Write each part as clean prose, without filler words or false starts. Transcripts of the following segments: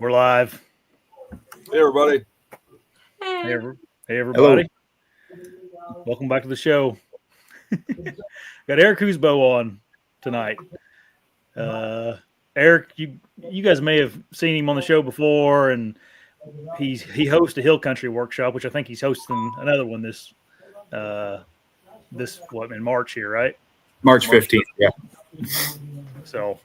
We're live. Hey, everybody. Hey, everybody. Hello. Welcome back to the show. Got Eric Husbo on tonight. Eric, you guys may have seen him on the show before, and he hosts a Hill Country workshop, which I think he's hosting another one this in March here, right? March 15th, yeah. So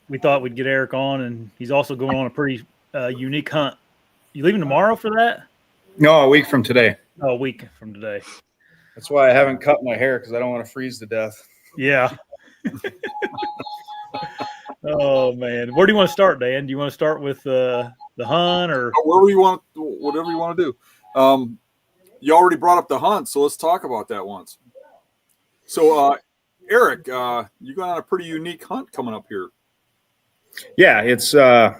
we thought we'd get Eric on, and he's also going on a pretty unique hunt. You leaving tomorrow for that? No, a week from today. Oh, a week from today. That's why I haven't cut my hair, because I don't want to freeze to death. Yeah. Oh man, where do you want to start, Dan? Do you want to start with the hunt, or whatever you want to do? You already brought up the hunt, so let's talk about that once. So, Eric, you got on a pretty unique hunt coming up here. Yeah, it's so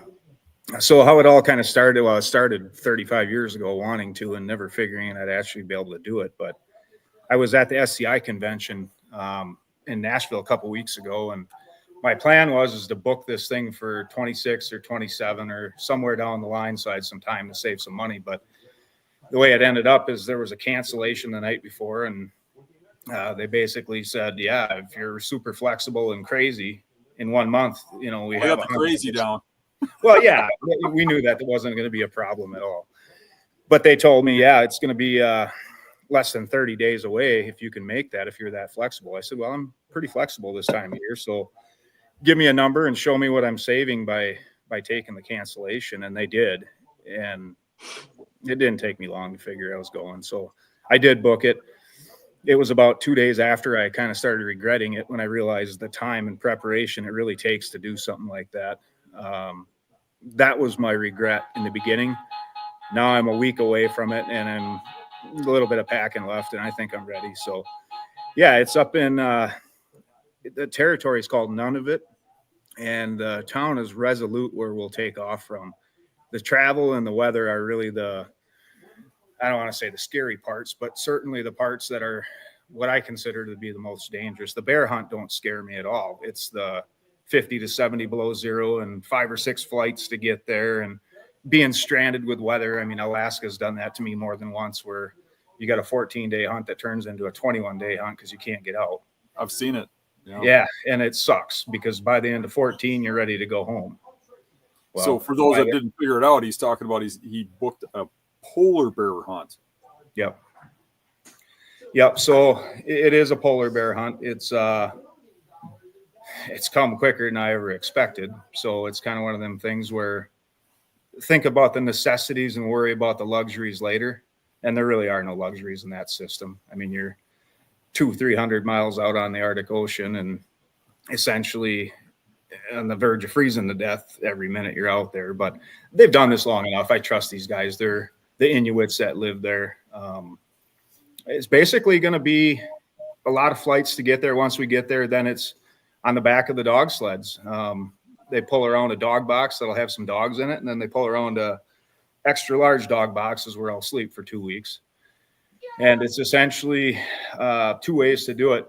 how it all kind of started. Well, it started 35 years ago, wanting to and never figuring I'd actually be able to do it. But I was at the SCI convention in Nashville a couple weeks ago, and my plan was to book this thing for 26 or 27 or somewhere down the line, so I had some time to save some money. But the way it ended up is there was a cancellation the night before, and they basically said, yeah, if you're super flexible and crazy in 1 month, we have the crazy down. Well, yeah, we knew that wasn't going to be a problem at all. But they told me, yeah, it's going to be less than 30 days away if you can make that, if you're that flexible. I said, well, I'm pretty flexible this time of year, so give me a number and show me what I'm saving by taking the cancellation. And they did. And it didn't take me long to figure I was going. So I did book it. It was about 2 days after I kind of started regretting it when I realized the time and preparation it really takes to do something like that. That was my regret in the beginning. Now I'm a week away from it, and I'm a little bit of packing left, and I think I'm ready. So yeah, it's up in the territory is called Nunavut, and the town is Resolute, where we'll take off from. The travel and the weather are really I don't want to say the scary parts, but certainly the parts that are what I consider to be the most dangerous. The bear hunt don't scare me at all. It's the 50 to 70 below zero and 5 or 6 flights to get there and being stranded with weather. I mean, Alaska's done that to me more than once, where you got a 14-day hunt that turns into a 21-day hunt because you can't get out. I've seen it. Yeah, and it sucks because by the end of 14, you're ready to go home. Well, so for those that didn't figure it out, he's talking about he booked a polar bear hunt. Yep. So it is a polar bear hunt. It's come quicker than I ever expected. So it's kind of one of them things where think about the necessities and worry about the luxuries later. And there really are no luxuries in that system. I mean, you're 200-300 miles out on the Arctic Ocean and essentially on the verge of freezing to death every minute you're out there. But they've done this long enough. I trust these guys. They're the Inuits that live there. It's basically going to be a lot of flights to get there. Once we get there, then it's on the back of the dog sleds. They pull around a dog box that'll have some dogs in it, and then they pull around extra large dog boxes where I'll sleep for 2 weeks. And it's essentially 2 ways to do it.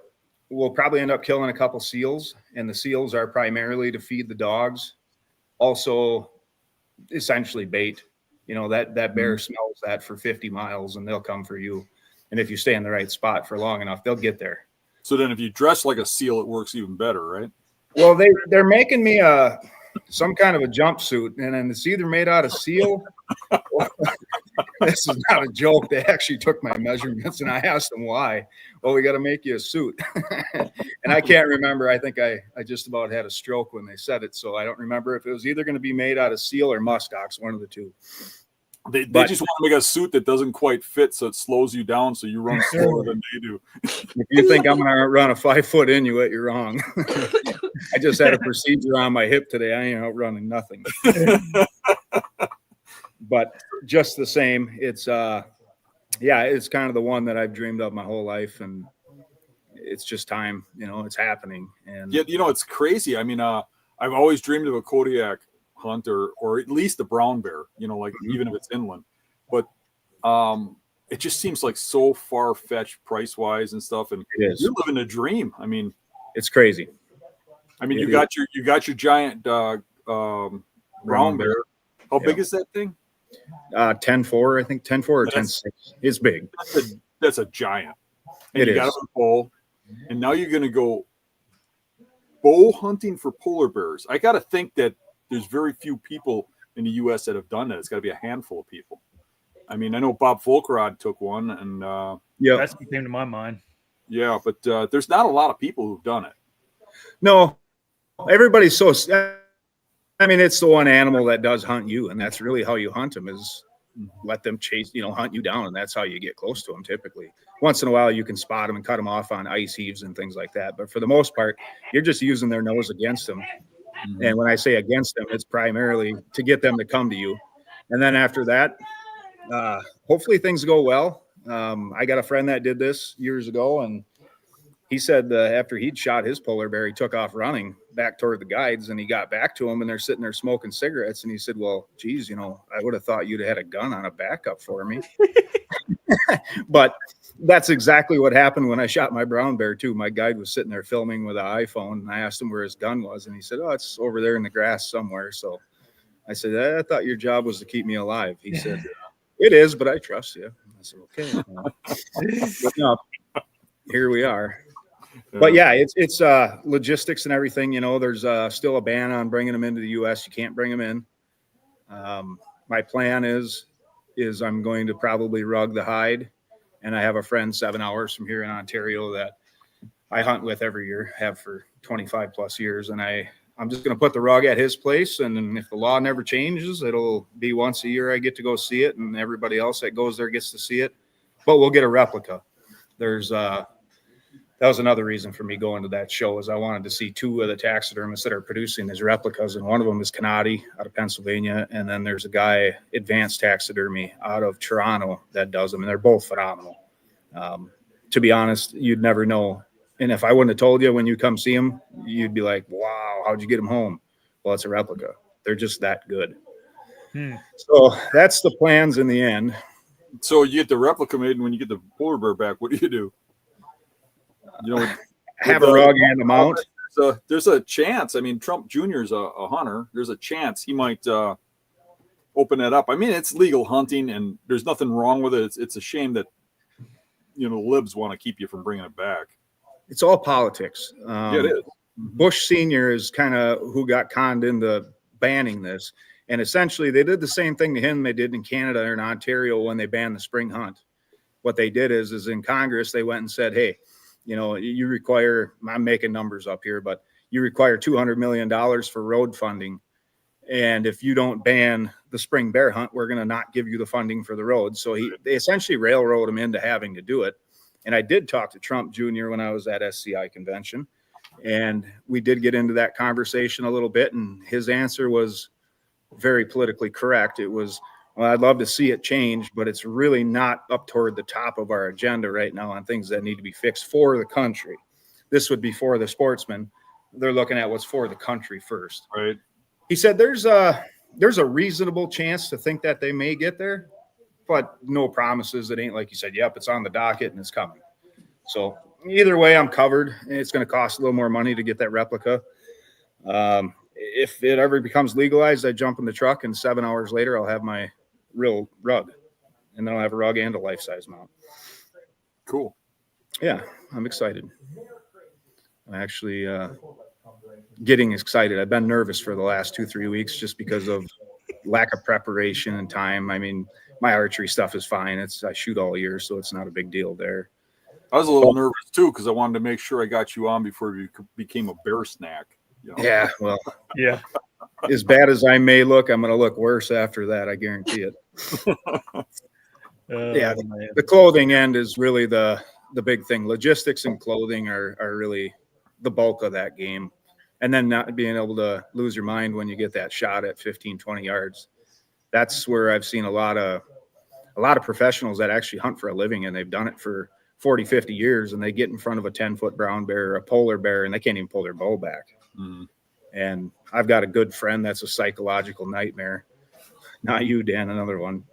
We'll probably end up killing a couple seals, and the seals are primarily to feed the dogs. Also, essentially bait. That bear smells that for 50 miles, and they'll come for you. And if you stay in the right spot for long enough, they'll get there. So then if you dress like a seal, it works even better, right? Well, they're making me some kind of a jumpsuit, and then it's either made out of seal. This is not a joke. They actually took my measurements, and I asked them why. Well, we got to make you a suit. And I can't remember. I think I just about had a stroke when they said it, so I don't remember if it was either going to be made out of seal or muskox, one of the two. They just want to make a suit that doesn't quite fit, so it slows you down, so you run slower than they do. If you think I'm going to run a 5-foot Inuit, you're wrong. I just had a procedure on my hip today. I ain't outrunning nothing. But just the same, it's it's kind of the one that I've dreamed of my whole life, and it's just time. It's happening. And yeah, it's crazy. I mean, I've always dreamed of a Kodiak hunt or at least a brown bear, even if it's inland. But it just seems like so far-fetched price-wise and stuff. And you're living a dream. I mean, it's crazy. I mean, you got your giant Brown bear. How Yeah. big is that thing? 10-4, I think 10-4 or 10-6. It's big. That's a giant. And It you got is. a bow, and now you're going to go bow hunting for polar bears. I got to think that there's very few people in the U.S. that have done that. It's got to be a handful of people. I mean, I know Bob Folkerod took one, and Yeah, That's what came to my mind. yeah, but there's not a lot of people who've done it. no, everybody's so. I mean, it's the one animal that does hunt you, and that's really how you hunt them is let them chase, hunt you down, and that's how you get close to them. Typically, once in a while, you can spot them and cut them off on ice heaves and things like that. But for the most part, you're just using their nose against them. And when I say against them, it's primarily to get them to come to you. And then after that, hopefully things go well. I got a friend that did this years ago, and he said after he'd shot his polar bear, he took off running back toward the guides, and he got back to them, and they're sitting there smoking cigarettes. And he said, well, geez, I would have thought you'd have had a gun on a backup for me. But that's exactly what happened when I shot my brown bear too. My guide was sitting there filming with an iPhone, and I asked him where his gun was, and he said, oh, it's over there in the grass somewhere. So I said, I thought your job was to keep me alive. He said, it is, but I trust you. I said, okay. But no, here we are. But yeah, it's logistics and everything. There's still a ban on bringing them into the U.S. You can't bring them in. My plan is I'm going to probably rug the hide, and I have a friend 7 hours from here in Ontario that I hunt with every year, have for 25 plus years, and I'm just going to put the rug at his place, and then if the law never changes, it'll be once a year I get to go see it, and everybody else that goes there gets to see it. But we'll get a replica. That was another reason for me going to that show is I wanted to see two of the taxidermists that are producing these replicas, and one of them is Canadi out of Pennsylvania, and then there's a guy, Advanced Taxidermy, out of Toronto that does them, and they're both phenomenal. To be honest, you'd never know. And if I wouldn't have told you when you come see them, you'd be like, wow, how'd you get them home? Well, it's a replica. They're just that good. So that's the plans in the end. So you get the replica made, and when you get the polar bear back, what do? Have a rug and a mount. There's a chance. I mean, Trump Jr. is a hunter. There's a chance he might open that up. I mean, it's legal hunting, and there's nothing wrong with it. It's a shame that libs want to keep you from bringing it back. It's all politics. Yeah, it is. Bush Sr. is kind of who got conned into banning this. And essentially, they did the same thing to him they did in Canada or in Ontario when they banned the spring hunt. What they did is in Congress, they went and said, hey, you require, I'm making numbers up here, but you require $200 million for road funding. And if you don't ban the spring bear hunt, we're going to not give you the funding for the road. So they essentially railroad him into having to do it. And I did talk to Trump Jr. when I was at SCI convention, and we did get into that conversation a little bit. And his answer was very politically correct. It was, well, I'd love to see it change, but it's really not up toward the top of our agenda right now on things that need to be fixed for the country. This would be for the sportsmen. They're looking at what's for the country first. Right. He said there's a reasonable chance to think that they may get there, but no promises. It ain't like you said, yep, it's on the docket and it's coming. So either way, I'm covered. It's going to cost a little more money to get that replica. If it ever becomes legalized, I jump in the truck, and 7 hours later, I'll have my real rug, and then I'll have a rug and a life-size mount. Cool. Yeah, I'm excited. I'm actually getting excited. I've been nervous for the last 2-3 weeks just because of lack of preparation and time. I mean, my archery stuff is fine. I shoot all year, so it's not a big deal there. I was a little nervous too because I wanted to make sure I got you on before you became a bear snack. Yeah, well, yeah. As bad as I may look, I'm going to look worse after that. I guarantee it. Yeah, the clothing end is really the big thing. Logistics and clothing are really the bulk of that game. And then not being able to lose your mind when you get that shot at 15, 20 yards. That's where I've seen a lot of professionals that actually hunt for a living, and they've done it for 40, 50 years, and they get in front of a 10-foot brown bear or a polar bear, and they can't even pull their bow back. Mm-hmm. And I've got a good friend that's a psychological nightmare. Not you, Dan, another one.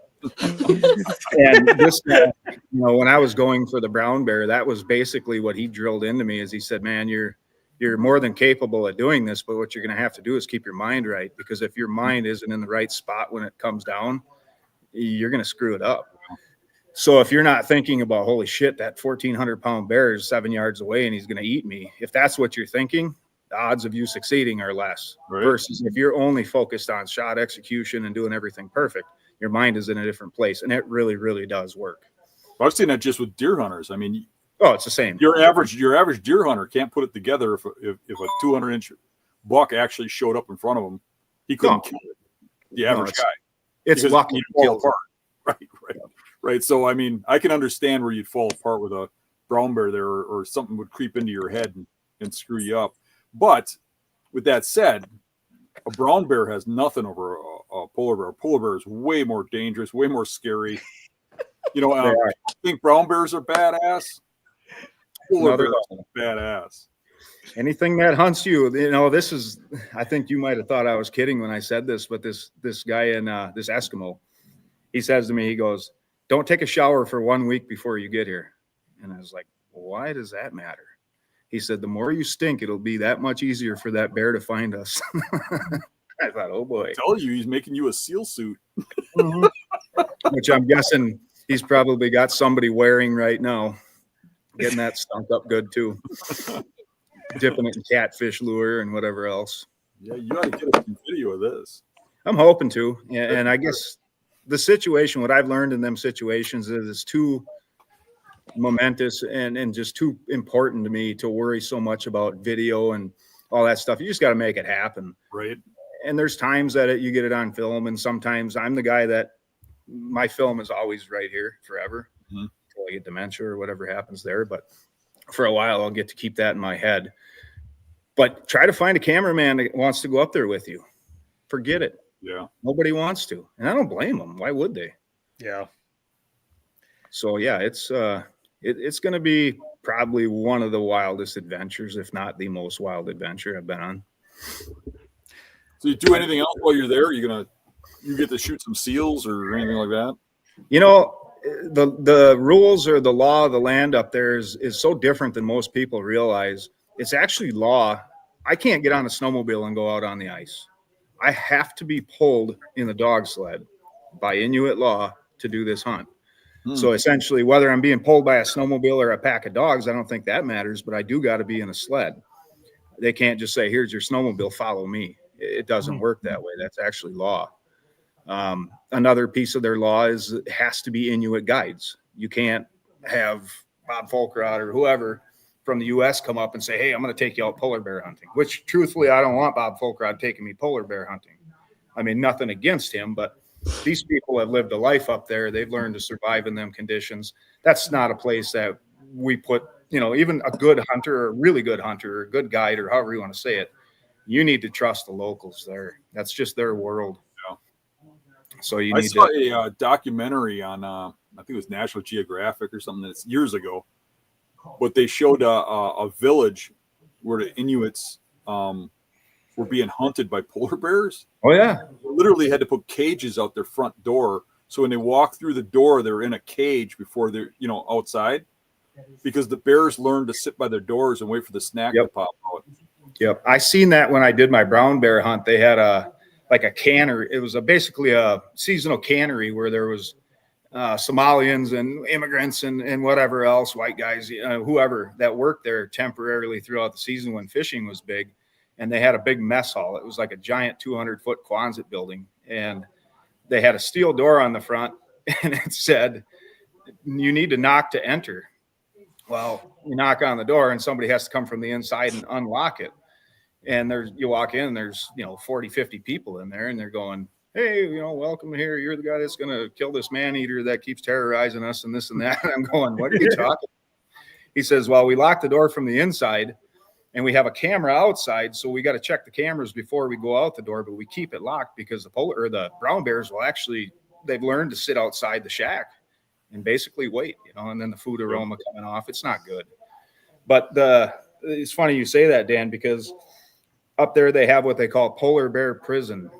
And this guy, when I was going for the brown bear, that was basically what he drilled into me. Is he said, man, you're you're more than capable of doing this, but what you're going to have to do is keep your mind right, because if your mind isn't in the right spot when it comes down, you're going to screw it up. So if you're not thinking about, holy shit, that 1,400-pound bear is 7 yards away and he's going to eat me, if that's what you're thinking, the odds of you succeeding are less. Right. Versus if you're only focused on shot execution and doing everything perfect, your mind is in a different place, and it really, really does work. I've seen that just with deer hunters. I mean, oh, it's the same. Your average deer hunter can't put it together if a 200-inch buck actually showed up in front of him. He couldn't kill it. The average guy. It's lucky to fall apart. Right. So I mean, I can understand where you'd fall apart with a brown bear there, or something would creep into your head and screw you up. But with that said, a brown bear has nothing over a polar bear. A polar bear is way more dangerous, way more scary. I think brown bears are badass. Polar bears are badass. Anything that hunts you, this is, I think you might have thought I was kidding when I said this, but this guy in this Eskimo, he says to me, he goes, "Don't take a shower for 1 week before you get here." And I was like, why does that matter? He said, the more you stink, it'll be that much easier for that bear to find us. I thought, oh boy. I tell you, he's making you a SEAL suit. Which I'm guessing he's probably got somebody wearing right now, getting that stunk up good too. Dipping it in catfish lure and whatever else. Yeah, you got to get a video of this. I'm hoping to. And I guess the situation, what I've learned in them situations is it's too momentous and just too important to me to worry so much about video and all that stuff. You just got to make it happen. Right. And there's times that you get it on film, and sometimes I'm the guy that my film is always right here forever until I get dementia or whatever happens there. But for a while, I'll get to keep that in my head. But try to find a cameraman that wants to go up there with you. Forget it. Yeah. Nobody wants to. And I don't blame them. Why would they? Yeah. So, yeah, it's going to be probably one of the wildest adventures, if not the most wild adventure I've been on. So you do anything else while you're there? You get to shoot some seals or anything like that? The rules or the law of the land up there is so different than most people realize. It's actually law. I can't get on a snowmobile and go out on the ice. I have to be pulled in the dog sled by Inuit law to do this hunt. So essentially, whether I'm being pulled by a snowmobile or a pack of dogs, I don't think that matters, but I do got to be in a sled. They can't just say, here's your snowmobile, follow me. It doesn't work that way. That's actually law. Another piece of their law is it has to be Inuit guides. You can't have Bob Folkrod or whoever from the U.S. come up and say, hey, I'm going to take you out polar bear hunting, which truthfully, I don't want Bob Folkrod taking me polar bear hunting. I mean, nothing against him, but these people have lived a life up there. They've learned to survive in them conditions. That's not a place that we put, even a good hunter or a really good hunter or a good guide or however you want to say it. You need to trust the locals there. That's just their world. Yeah. So I saw a documentary on, I think it was National Geographic or something that's years ago, but they showed a village where the Inuits were being hunted by polar bears. Oh, yeah. They literally had to put cages out their front door. So when they walk through the door, they're in a cage before they're, outside, because the bears learned to sit by their doors and wait for the snack to pop out. Yep. I seen that when I did my brown bear hunt. They had a cannery. It was basically a seasonal cannery where there was Somalians and immigrants and whatever else, white guys, whoever that worked there temporarily throughout the season when fishing was big. And they had a big mess hall. It was like a giant 200-foot Quonset building. And they had a steel door on the front, and it said, you need to knock to enter. Well, you knock on the door, and somebody has to come from the inside and unlock it. And you walk in, and there's, 40, 50 people in there, and they're going, hey, welcome here. You're the guy that's going to kill this man-eater that keeps terrorizing us and this and that. And I'm going, what are you talking about? He says, well, we locked the door from the inside, and we have a camera outside, so we got to check the cameras before we go out the door, but we keep it locked because the brown bears will they've learned to sit outside the shack and basically wait, and then the food aroma coming off. It's not good. But it's funny you say that, Dan, because up there they have what they call Polar Bear Prison,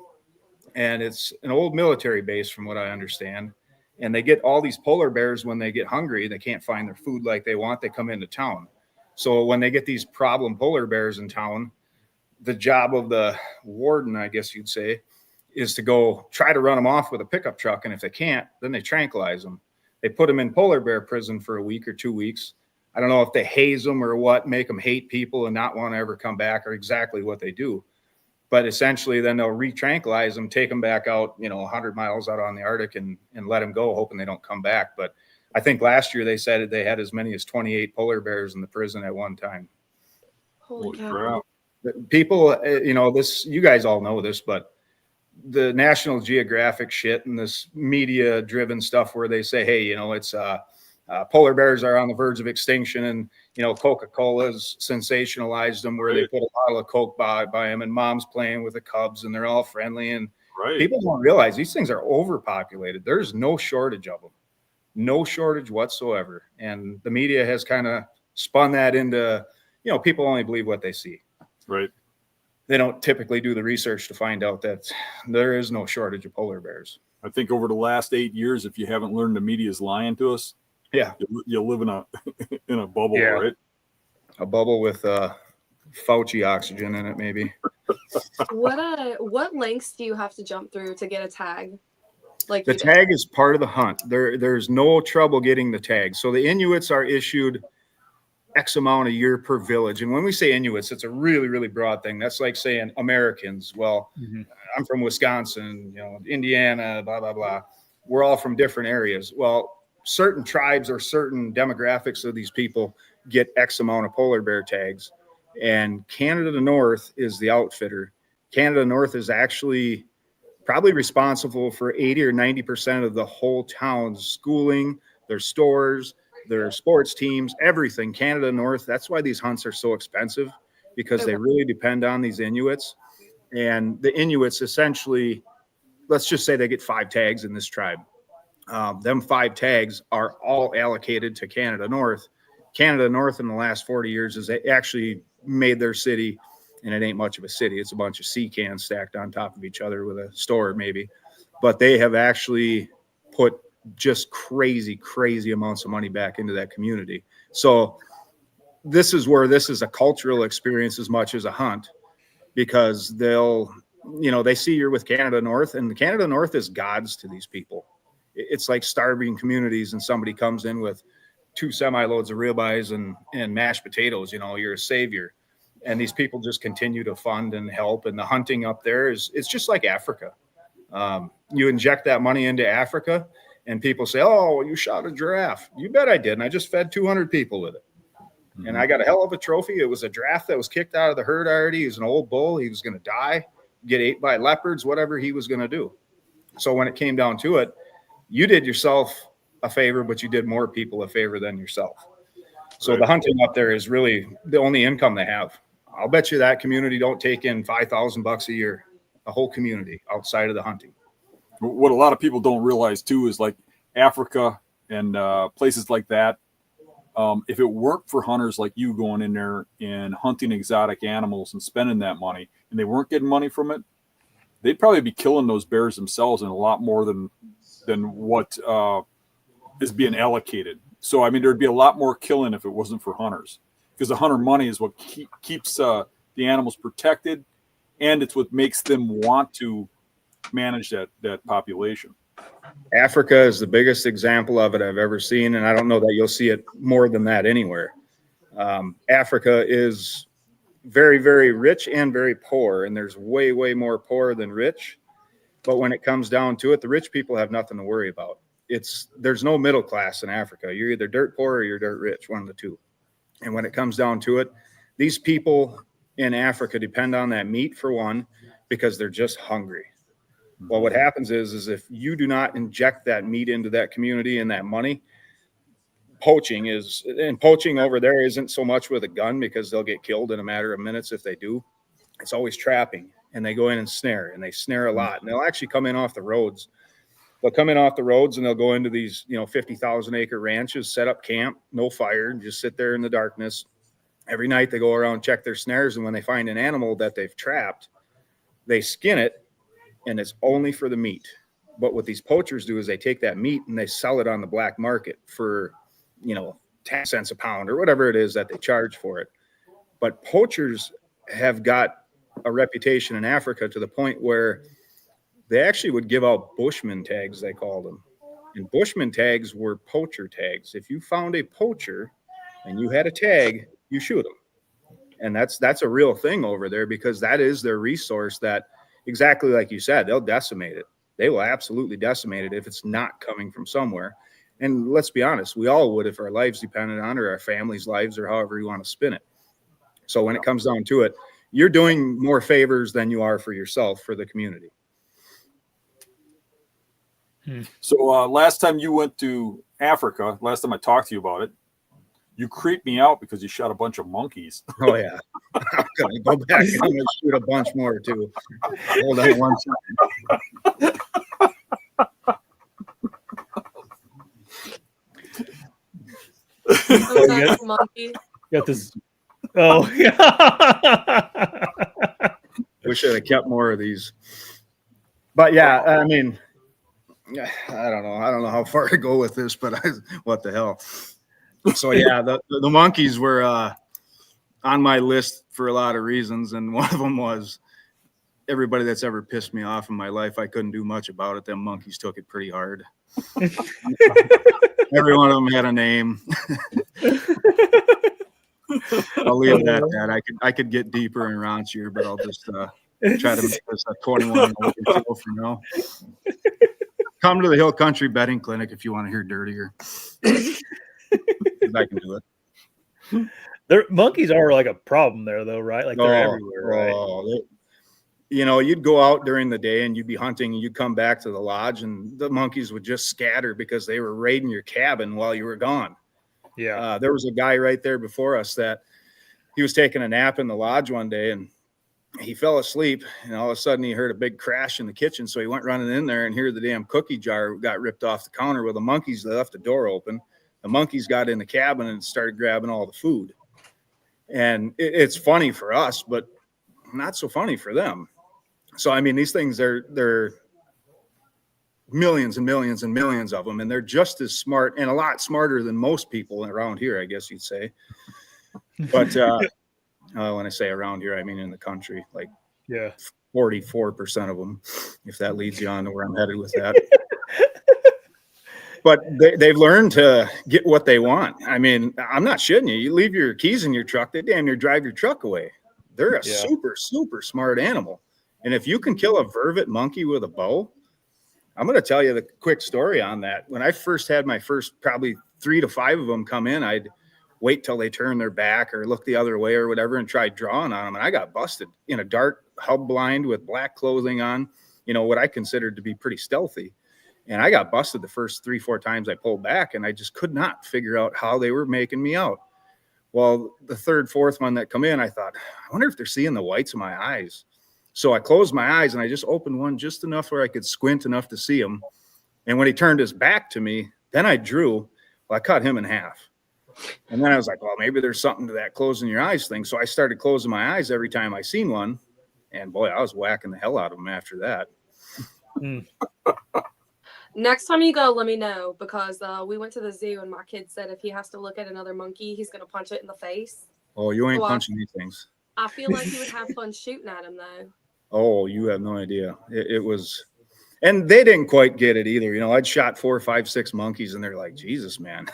and it's an old military base from what I understand. And they get all these polar bears when they get hungry. They can't find their food like they want. They come into town. So when they get these problem polar bears in town, the job of the warden, I guess you'd say, is to go try to run them off with a pickup truck. And if they can't, then they tranquilize them. They put them in polar bear prison for a week or 2 weeks. I don't know if they haze them or what, make them hate people and not want to ever come back, or exactly what they do. But essentially then they'll re-tranquilize them, take them back out, 100 miles out on the Arctic and let them go, hoping they don't come back. But I think last year they said they had as many as 28 polar bears in the prison at one time. Holy cow. Crap. People, this, you guys all know this, but the National Geographic shit and this media driven stuff where they say, hey, it's polar bears are on the verge of extinction, and Coca-Cola's sensationalized them where they put a bottle of Coke by them, and mom's playing with the cubs and they're all friendly, and people don't realize these things are overpopulated. There's no shortage of them, no shortage whatsoever. And the media has kind of spun that into, people only believe what they see. Right. They don't typically do the research to find out that there is no shortage of polar bears. I think over the last 8 years, if you haven't learned the media is lying to us, you live in a in a bubble, right? A bubble with Fauci oxygen in it, maybe. What lengths do you have to jump through to get a tag? Like the tag is part of the hunt. There's no trouble getting the tag. So the Inuits are issued X amount a year per village. And when we say Inuits, it's a really, really broad thing. That's like saying Americans. Well, I'm from Wisconsin, Indiana, blah, blah, blah. We're all from different areas. Well, certain tribes or certain demographics of these people get X amount of polar bear tags. And Canada North is the outfitter. Canada North is actually probably responsible for 80 or 90% of the whole town's schooling, their stores, their sports teams, everything. Canada North. That's why these hunts are so expensive, because they really depend on these Inuits. And the Inuits essentially, let's just say they get 5 tags in this tribe. Them 5 tags are all allocated to Canada North. Canada North in the last 40 years has actually made their city, and it ain't much of a city. It's a bunch of sea cans stacked on top of each other with a store maybe. But they have actually put just crazy amounts of money back into that community. So this is where this is a cultural experience as much as a hunt, because they'll, they see you're with Canada North, and Canada North is gods to these people. It's like starving communities, and somebody comes in with 2 semi-loads of ribeyes and mashed potatoes, you're a savior. And these people just continue to fund and help. And the hunting up there it's just like Africa. You inject that money into Africa, and people say, oh, you shot a giraffe. You bet I did. And I just fed 200 people with it. And I got a hell of a trophy. It was a giraffe that was kicked out of the herd already. He was an old bull. He was going to die, get ate by leopards, whatever he was going to do. So when it came down to it, you did yourself a favor, but you did more people a favor than yourself. So the hunting up there is really the only income they have. I'll bet you that community don't take in $5,000 a year, a whole community outside of the hunting. What a lot of people don't realize too is like Africa and places like that. If it weren't for hunters like you going in there and hunting exotic animals and spending that money, and they weren't getting money from it, they'd probably be killing those bears themselves, and a lot more than what is being allocated. So, I mean, there'd be a lot more killing if it wasn't for hunters, because the hunter money is what keeps the animals protected, and it's what makes them want to manage that population. Africa is the biggest example of it I've ever seen, and I don't know that you'll see it more than that anywhere. Africa is very, very rich and very poor, and there's way, way more poor than rich. But when it comes down to it, the rich people have nothing to worry about. There's no middle class in Africa. You're either dirt poor or you're dirt rich, one of the two. And when it comes down to it, these people in Africa depend on that meat for one, because they're just hungry. Well, what happens is if you do not inject that meat into that community and that money, poaching over there isn't so much with a gun, because they'll get killed in a matter of minutes if they do. It's always trapping, and they go in and snare, and they snare a lot, and they'll actually come in off the roads. They'll come in off the roads, and they'll go into these, 50,000 acre ranches, set up camp, no fire, and just sit there in the darkness. Every night they go around, check their snares, and when they find an animal that they've trapped, they skin it, and it's only for the meat. But what these poachers do is they take that meat and they sell it on the black market for, 10 cents a pound or whatever it is that they charge for it. But poachers have got a reputation in Africa to the point where they actually would give out Bushman tags, they called them. And Bushman tags were poacher tags. If you found a poacher and you had a tag, you shoot them. And that's a real thing over there, because that is their resource that, exactly like you said, they'll decimate it. They will absolutely decimate it if it's not coming from somewhere. And let's be honest, we all would if our lives depended on it, or our families' lives, or however you want to spin it. So when it comes down to it, you're doing more favors than you are for yourself, for the community. So last time you went to Africa, last time I talked to you about it, you creeped me out because you shot a bunch of monkeys. Oh, yeah. I'm going to go back and I'm going to shoot a bunch more, too. Hold on one second. Monkey. Got this. Oh, yeah. Wish I'd have kept more of these. But, yeah, I mean, I don't know. I don't know how far to go with this, but what the hell. So, yeah, the monkeys were on my list for a lot of reasons, and one of them was everybody that's ever pissed me off in my life, I couldn't do much about it. Them monkeys took it pretty hard. Every one of them had a name. I'll leave it at that. I could get deeper and raunchier, but I'll just try to make this a 21 show for now. Come to the Hill Country Betting Clinic if you want to hear dirtier. I can do it. Monkeys are like a problem there, though, right? Like they're everywhere, right? You'd go out during the day and you'd be hunting, and you'd come back to the lodge, and the monkeys would just scatter because they were raiding your cabin while you were gone. Yeah. There was a guy right there before us that he was taking a nap in the lodge one day, and he fell asleep, and all of a sudden he heard a big crash in the kitchen. So he went running in there, and here the damn cookie jar got ripped off the counter. Well, the monkeys, they left the door open. The monkeys got in the cabin and started grabbing all the food. And it's funny for us, but not so funny for them. So, I mean, these things, they're millions and millions and millions of them, and they're just as smart and a lot smarter than most people around here, I guess you'd say. But when I say around here, I mean in the country, like 44% of them, if that leads you on to where I'm headed with that. But they've learned to get what they want. I mean, I'm not shitting you. You leave your keys in your truck, they damn near drive your truck away. They're a super, super smart animal. And if you can kill a vervet monkey with a bow, I'm going to tell you the quick story on that. When I first had my first probably 3 to 5 of them come in, I'd wait till they turned their back or look the other way or whatever and try drawing on them. And I got busted in a dark hub blind with black clothing on, what I considered to be pretty stealthy. And I got busted the first 3-4 times I pulled back, and I just could not figure out how they were making me out. Well, the 3rd, 4th one that come in, I thought, I wonder if they're seeing the whites of my eyes. So I closed my eyes and I just opened one just enough where I could squint enough to see him. And when he turned his back to me, then I drew. Well, I cut him in half. And then I was like, well, maybe there's something to that closing your eyes thing. So I started closing my eyes every time I seen one. And boy, I was whacking the hell out of them after that. Next time you go, let me know, because we went to the zoo and my kid said if he has to look at another monkey, he's going to punch it in the face. Oh, you ain't punching these things. I feel like you would have fun shooting at him, though. Oh, you have no idea. It was, and they didn't quite get it either. I'd shot 4, 5, 6 monkeys, and they're like, Jesus, man,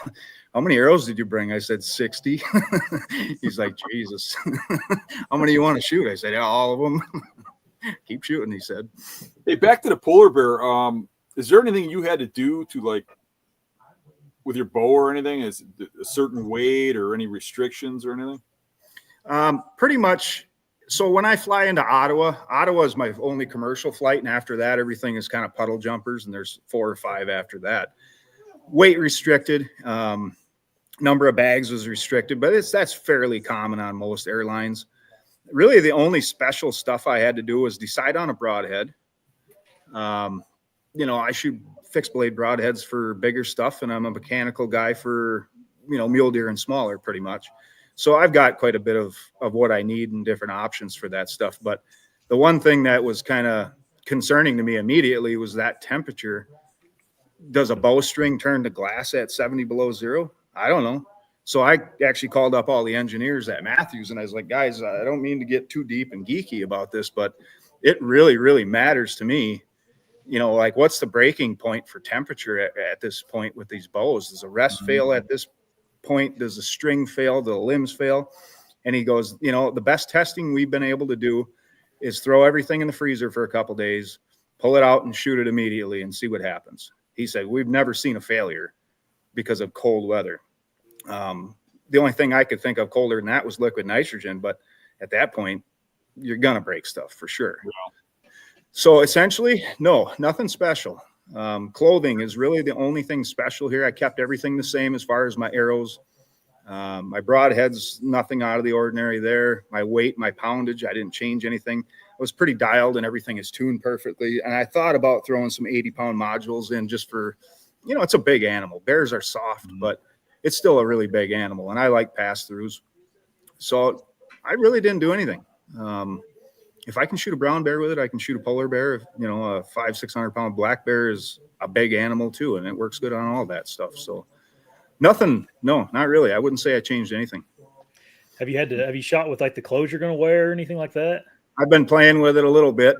how many arrows did you bring? I said, 60. He's like, Jesus, how many you want to shoot? I said, yeah, all of them. Keep shooting, he said. Hey, back to the polar bear. Is there anything you had to do to, like, with your bow or anything? Is it a certain weight or any restrictions or anything? Pretty much. So when I fly into Ottawa is my only commercial flight. And after that, everything is kind of puddle jumpers. And there's 4 or 5 after that. Weight restricted. Number of bags was restricted, but that's fairly common on most airlines. Really, the only special stuff I had to do was decide on a broadhead. I shoot fixed blade broadheads for bigger stuff, and I'm a mechanical guy for, mule deer and smaller pretty much. So I've got quite a bit of what I need and different options for that stuff. But the one thing that was kind of concerning to me immediately was that temperature. Does a bowstring turn to glass at 70 below zero? I don't know. So I actually called up all the engineers at Matthews, and I was like, guys, I don't mean to get too deep and geeky about this, but it really, really matters to me. You know, like, what's the breaking point for temperature at this point with these bows? Does a rest fail at this point? Does the string fail? Do the limbs fail? And he goes, you know, the best testing we've been able to do is throw everything in the freezer for a couple days, pull it out and shoot it immediately and see what happens. He said, we've never seen a failure because of cold weather. The only thing I could think of colder than that was liquid nitrogen, but at that point, you're gonna break stuff for sure. Yeah. So essentially, no, nothing special. Clothing is really the only thing special here. I kept everything the same as far as my arrows. My broadheads, nothing out of the ordinary there. My weight, my poundage, I didn't change anything. I was pretty dialed and everything is tuned perfectly. And I thought about throwing some 80-pound modules in just for, you know, it's a big animal. Bears are soft, but it's still a really big animal, and I like pass-throughs. So I really didn't do anything. If I can shoot a brown bear with it, I can shoot a polar bear. If, you know, a 500-600-pound black bear is a big animal too, and it works good on all that stuff. So nothing, no, not really. I wouldn't say I changed anything. Have you shot with like the clothes you're going to wear or anything like that? I've been playing with it a little bit.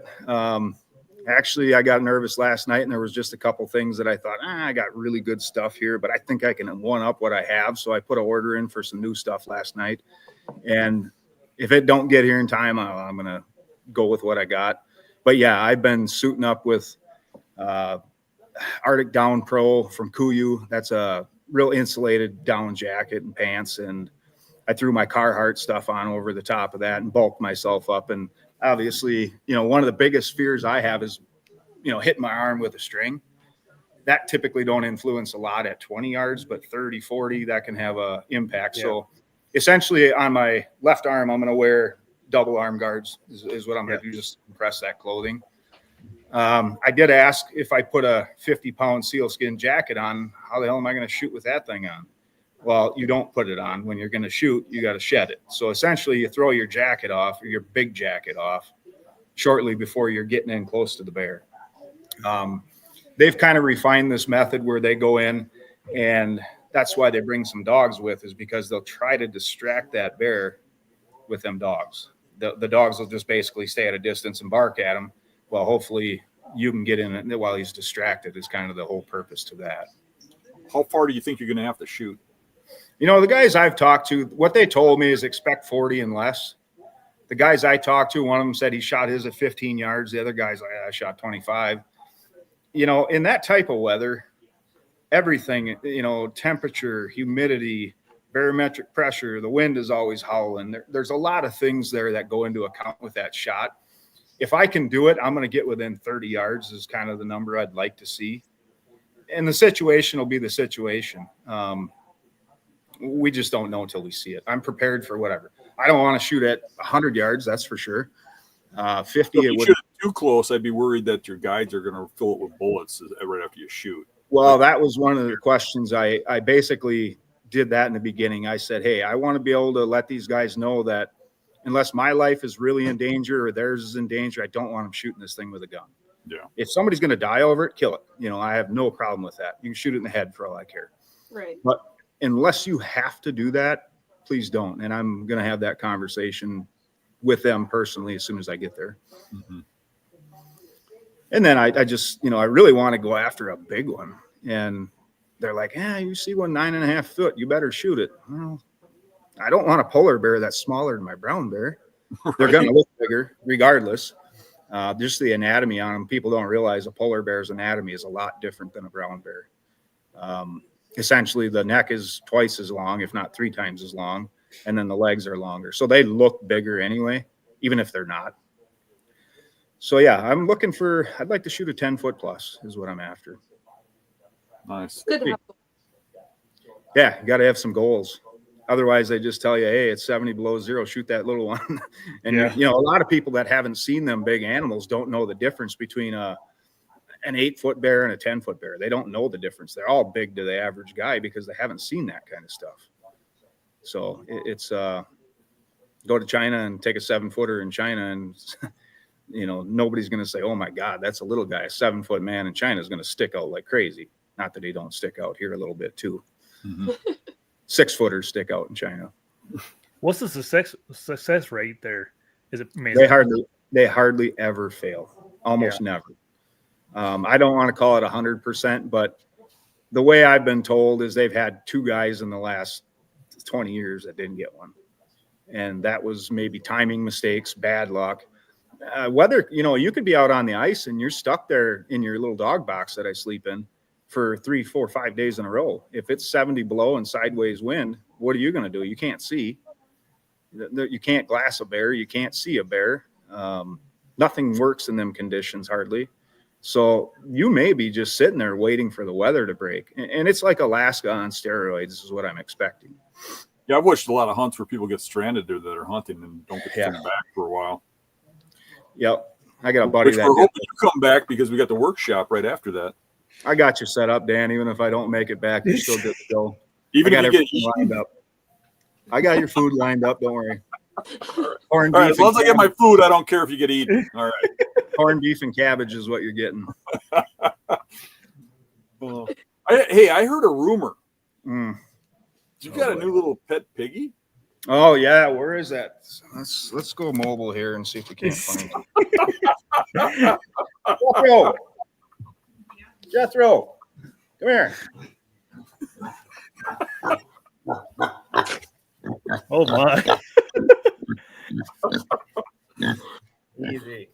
Actually, I got nervous last night, and there was just a couple things that I thought, I got really good stuff here, but I think I can one up what I have. So I put an order in for some new stuff last night. And if it don't get here in time, I'm going to go with what I got. But yeah, I've been suiting up with Arctic Down Pro from Kuiu. That's a real insulated down jacket and pants. And I threw my Carhartt stuff on over the top of that and bulked myself up. And obviously, you know, one of the biggest fears I have is, you know, hitting my arm with a string. That typically don't influence a lot at 20 yards, but 30, 40, that can have a impact. Yeah. So essentially on my left arm, I'm going to wear double arm guards is what I'm going to do, just compress that clothing. I did ask if I put a 50-pound sealskin jacket on, how the hell am I going to shoot with that thing on? Well, you don't put it on. When you're going to shoot, you got to shed it. So essentially you throw your jacket off, or your big jacket off, shortly before you're getting in close to the bear. They've kind of refined this method where they go in, and that's why they bring some dogs with, is because they'll try to distract that bear with them dogs. The dogs will just basically stay at a distance and bark at him. Well, hopefully you can get in it while he's distracted is kind of the whole purpose to that. How far do you think you're going to have to shoot? You know, the guys I've talked to, what they told me is expect 40 and less. The guys I talked to, one of them said he shot his at 15 yards. The other guy's like, I shot 25. You know, in that type of weather, everything, you know, temperature, humidity, barometric pressure, the wind is always howling. There's a lot of things there that go into account with that shot. If I can do it, I'm going to get within 30 yards is kind of the number I'd like to see. And the situation will be the situation. We just don't know until we see it. I'm prepared for whatever. I don't want to shoot at 100 yards, that's for sure. 50, if you shoot too close, I'd be worried that your guides are going to fill it with bullets right after you shoot. Well, that was one of the questions. I basically did that in the beginning. I said, hey, I want to be able to let these guys know that unless my life is really in danger or theirs is in danger, I don't want them shooting this thing with a gun. Yeah. If somebody's going to die over it, kill it. You know, I have no problem with that. You can shoot it in the head for all I care. Right. But unless you have to do that, please don't. And I'm going to have that conversation with them personally as soon as I get there. Mm-hmm. And then I just, you know, I really want to go after a big one. And they're like, you see one 9.5 foot, you better shoot it. Well, I don't want a polar bear that's smaller than my brown bear. Right. They're going to look bigger regardless. Just the anatomy on them. People don't realize a polar bear's anatomy is a lot different than a brown bear. Essentially, the neck is twice as long, if not 3 times as long, and then the legs are longer. So they look bigger anyway, even if they're not. So, yeah, I'd like to shoot a 10-foot plus is what I'm after. Nice. Good to have. Yeah, you got to have some goals. Otherwise, they just tell you, hey, it's 70 below zero, shoot that little one. And, you know, a lot of people that haven't seen them big animals don't know the difference between an 8-foot bear and a 10-foot bear. They don't know the difference. They're all big to the average guy because they haven't seen that kind of stuff. So it's go to China and take a 7-footer in China and, you know, nobody's going to say, oh, my God, that's a little guy. A 7-foot man in China is going to stick out like crazy. Not that he don't stick out here a little bit too. Mm-hmm. 6-footers stick out in China. What's the success rate there? Is it They hardly ever fail. Almost never. I don't want to call it 100%, but the way I've been told is they've had 2 guys in the last 20 years that didn't get one. And that was maybe timing mistakes, bad luck. Whether, you could be out on the ice and you're stuck there in your little dog box that I sleep in for 3, 4, 5 days in a row. If it's 70 below and sideways wind, what are you going to do? You can't see. You can't glass a bear. You can't see a bear. Nothing works in them conditions hardly. So you may be just sitting there waiting for the weather to break. And it's like Alaska on steroids is what I'm expecting. Yeah, I've watched a lot of hunts where people get stranded there that are hunting and don't get to come back for a while. Yep. I got a buddy We're hoping you come back because we got the workshop right after that. I got you set up, Dan. Even if I don't make it back, you still get to go. Even if you get lined up. I got your food lined up. Don't worry. All right, as long as I get my food, I don't care if you get eaten. All right. Corned beef and cabbage is what you're getting. I heard a rumor. You got a new little pet piggy? Oh yeah, where is that? Let's go mobile here and see if we can't find it. Jethro, come here. Oh my! Easy.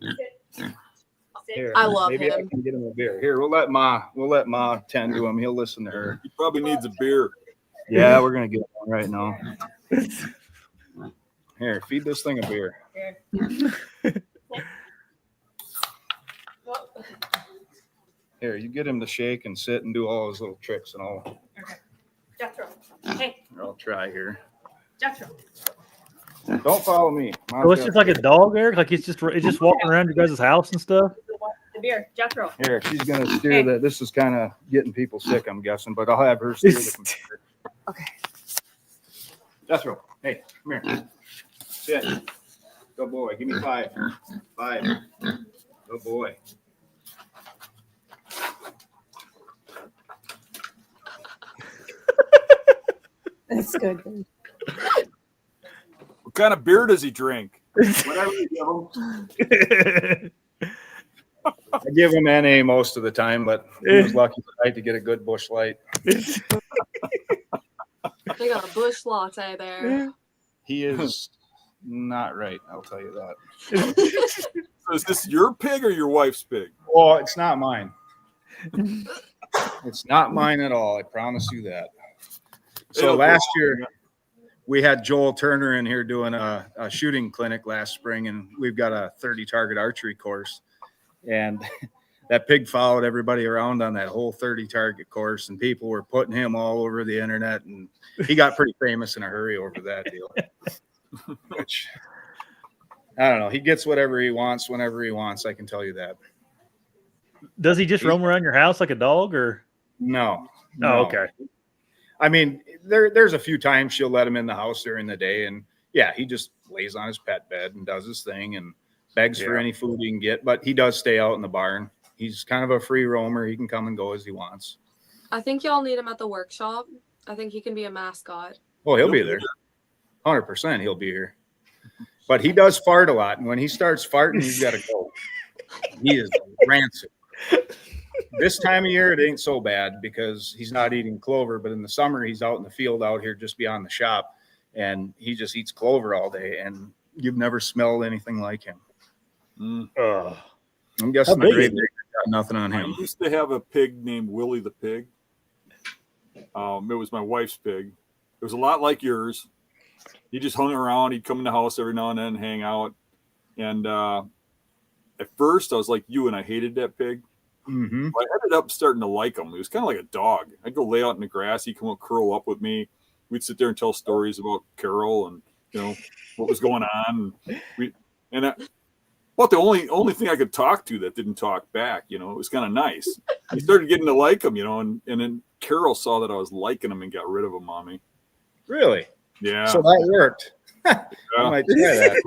Here, I love maybe him. I can get him a beer. Here, we'll let Ma tend to him. He'll listen to her. He probably needs a beer. Yeah, we're gonna get one right now. Here, feed this thing a beer. Here, you get him to shake and sit and do all his little tricks and all. Okay. Jethro. Hey. I'll try here. Jethro. Don't follow me. So it's just like a dog, Eric. Like it's just walking around your guys' house and stuff. The beer, Jethro. Here, she's gonna steer that. This is kind of getting people sick, I'm guessing, but I'll have her steer the computer. Okay. Jethro, hey, come here. Sit. Good boy. Give me 5. 5. Good boy. That's good. What kind of beer does he drink? Whatever you give him. I give him NA most of the time, but he was lucky tonight to get a good Busch Light. They got a bush latte there. He is not right, I'll tell you that. So is this your pig or your wife's pig? Oh, it's not mine. It's not mine at all. I promise you that. So last year, we had Joel Turner in here doing a shooting clinic last spring, and we've got a 30 target archery course. And that pig followed everybody around on that whole 30 target course, and people were putting him all over the internet, and he got pretty famous in a hurry over that deal. Which, I don't know. He gets whatever he wants whenever he wants. I can tell you that. Does he just roam around your house like a dog, or? No. Oh, okay. I mean, there's a few times she'll let him in the house during the day, and yeah, he just lays on his pet bed and does his thing and begs for any food he can get. But he does stay out in the barn. He's kind of a free roamer. He can come and go as he wants. I think y'all need him at the workshop. I think he can be a mascot. Oh, he'll be there. 100% he'll be here. But he does fart a lot, and when he starts farting, he's got to go. He is rancid. This time of year, it ain't so bad because he's not eating clover. But in the summer, he's out in the field out here just beyond the shop, and he just eats clover all day. And you've never smelled anything like him. I'm guessing the Great Baker got nothing on him. I used to have a pig named Willie the pig. It was my wife's pig. It was a lot like yours. He just hung around. He'd come in the house every now and then, hang out. And at first, I was like you, and I hated that pig. Mm-hmm. But I ended up starting to like him. He was kind of like a dog. I'd go lay out in the grass. He'd come up, curl up with me. We'd sit there and tell stories about Carol and what was going on. About the only thing I could talk to that didn't talk back. It was kind of nice. He started getting to like him, and then Carol saw that I was liking him and got rid of him on me. Really? Yeah. So that worked. I might try that.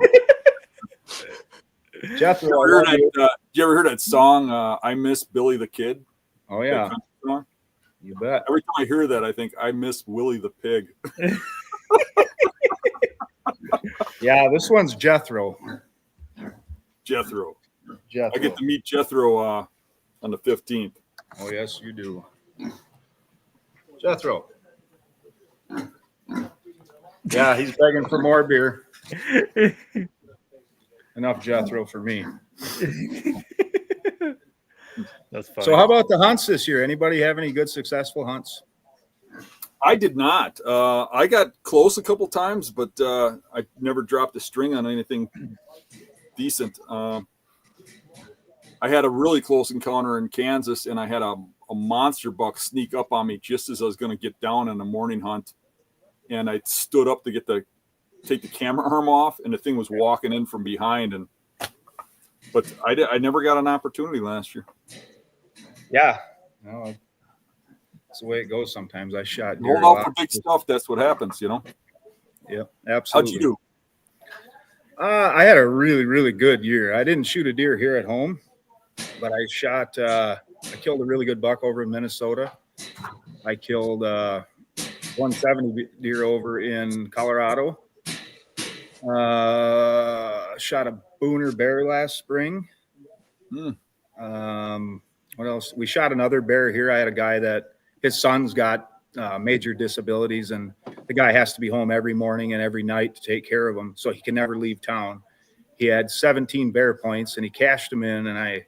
Jethro, did you ever hear that song, I Miss Billy the Kid? Oh, yeah. You bet. Every time I hear that, I think I miss Willie the pig. Yeah, this one's Jethro. Jethro. Jethro. I get to meet Jethro on the 15th. Oh, yes, you do. Jethro. Yeah, he's begging for more beer. Enough Jethro for me. That's funny. So how about the hunts this year? Anybody have any good successful hunts? I did not. I got close a couple times, but I never dropped a string on anything decent. I had a really close encounter in Kansas, and I had a monster buck sneak up on me just as I was going to get down on a morning hunt. And I stood up to take the camera arm off, and the thing was walking in from behind. But I never got an opportunity last year. Yeah. No, that's the way it goes sometimes. I shot deer. Hold out for big stuff. That's what happens, you know? Yep, How'd absolutely. you do? I had a really, really good year. I didn't shoot a deer here at home, but I killed a really good buck over in Minnesota. I killed 170 deer over in Colorado. Shot a booner bear last spring. What else? We shot another bear here. I had a guy that his son's got major disabilities, and the guy has to be home every morning and every night to take care of him, so he can never leave town. He had 17 bear points, and he cashed them in, and I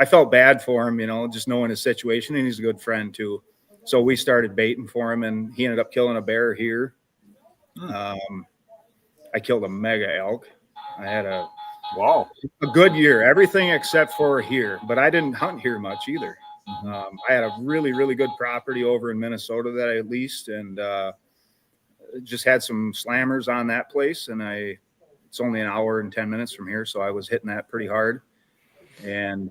felt bad for him, just knowing his situation, and he's a good friend too. So we started baiting for him, and he ended up killing a bear here. I killed a mega elk. I had a good year, everything except for here, but I didn't hunt here much either. I had a really, really good property over in Minnesota that I leased, and just had some slammers on that place. And it's only an hour and 10 minutes from here, so I was hitting that pretty hard. And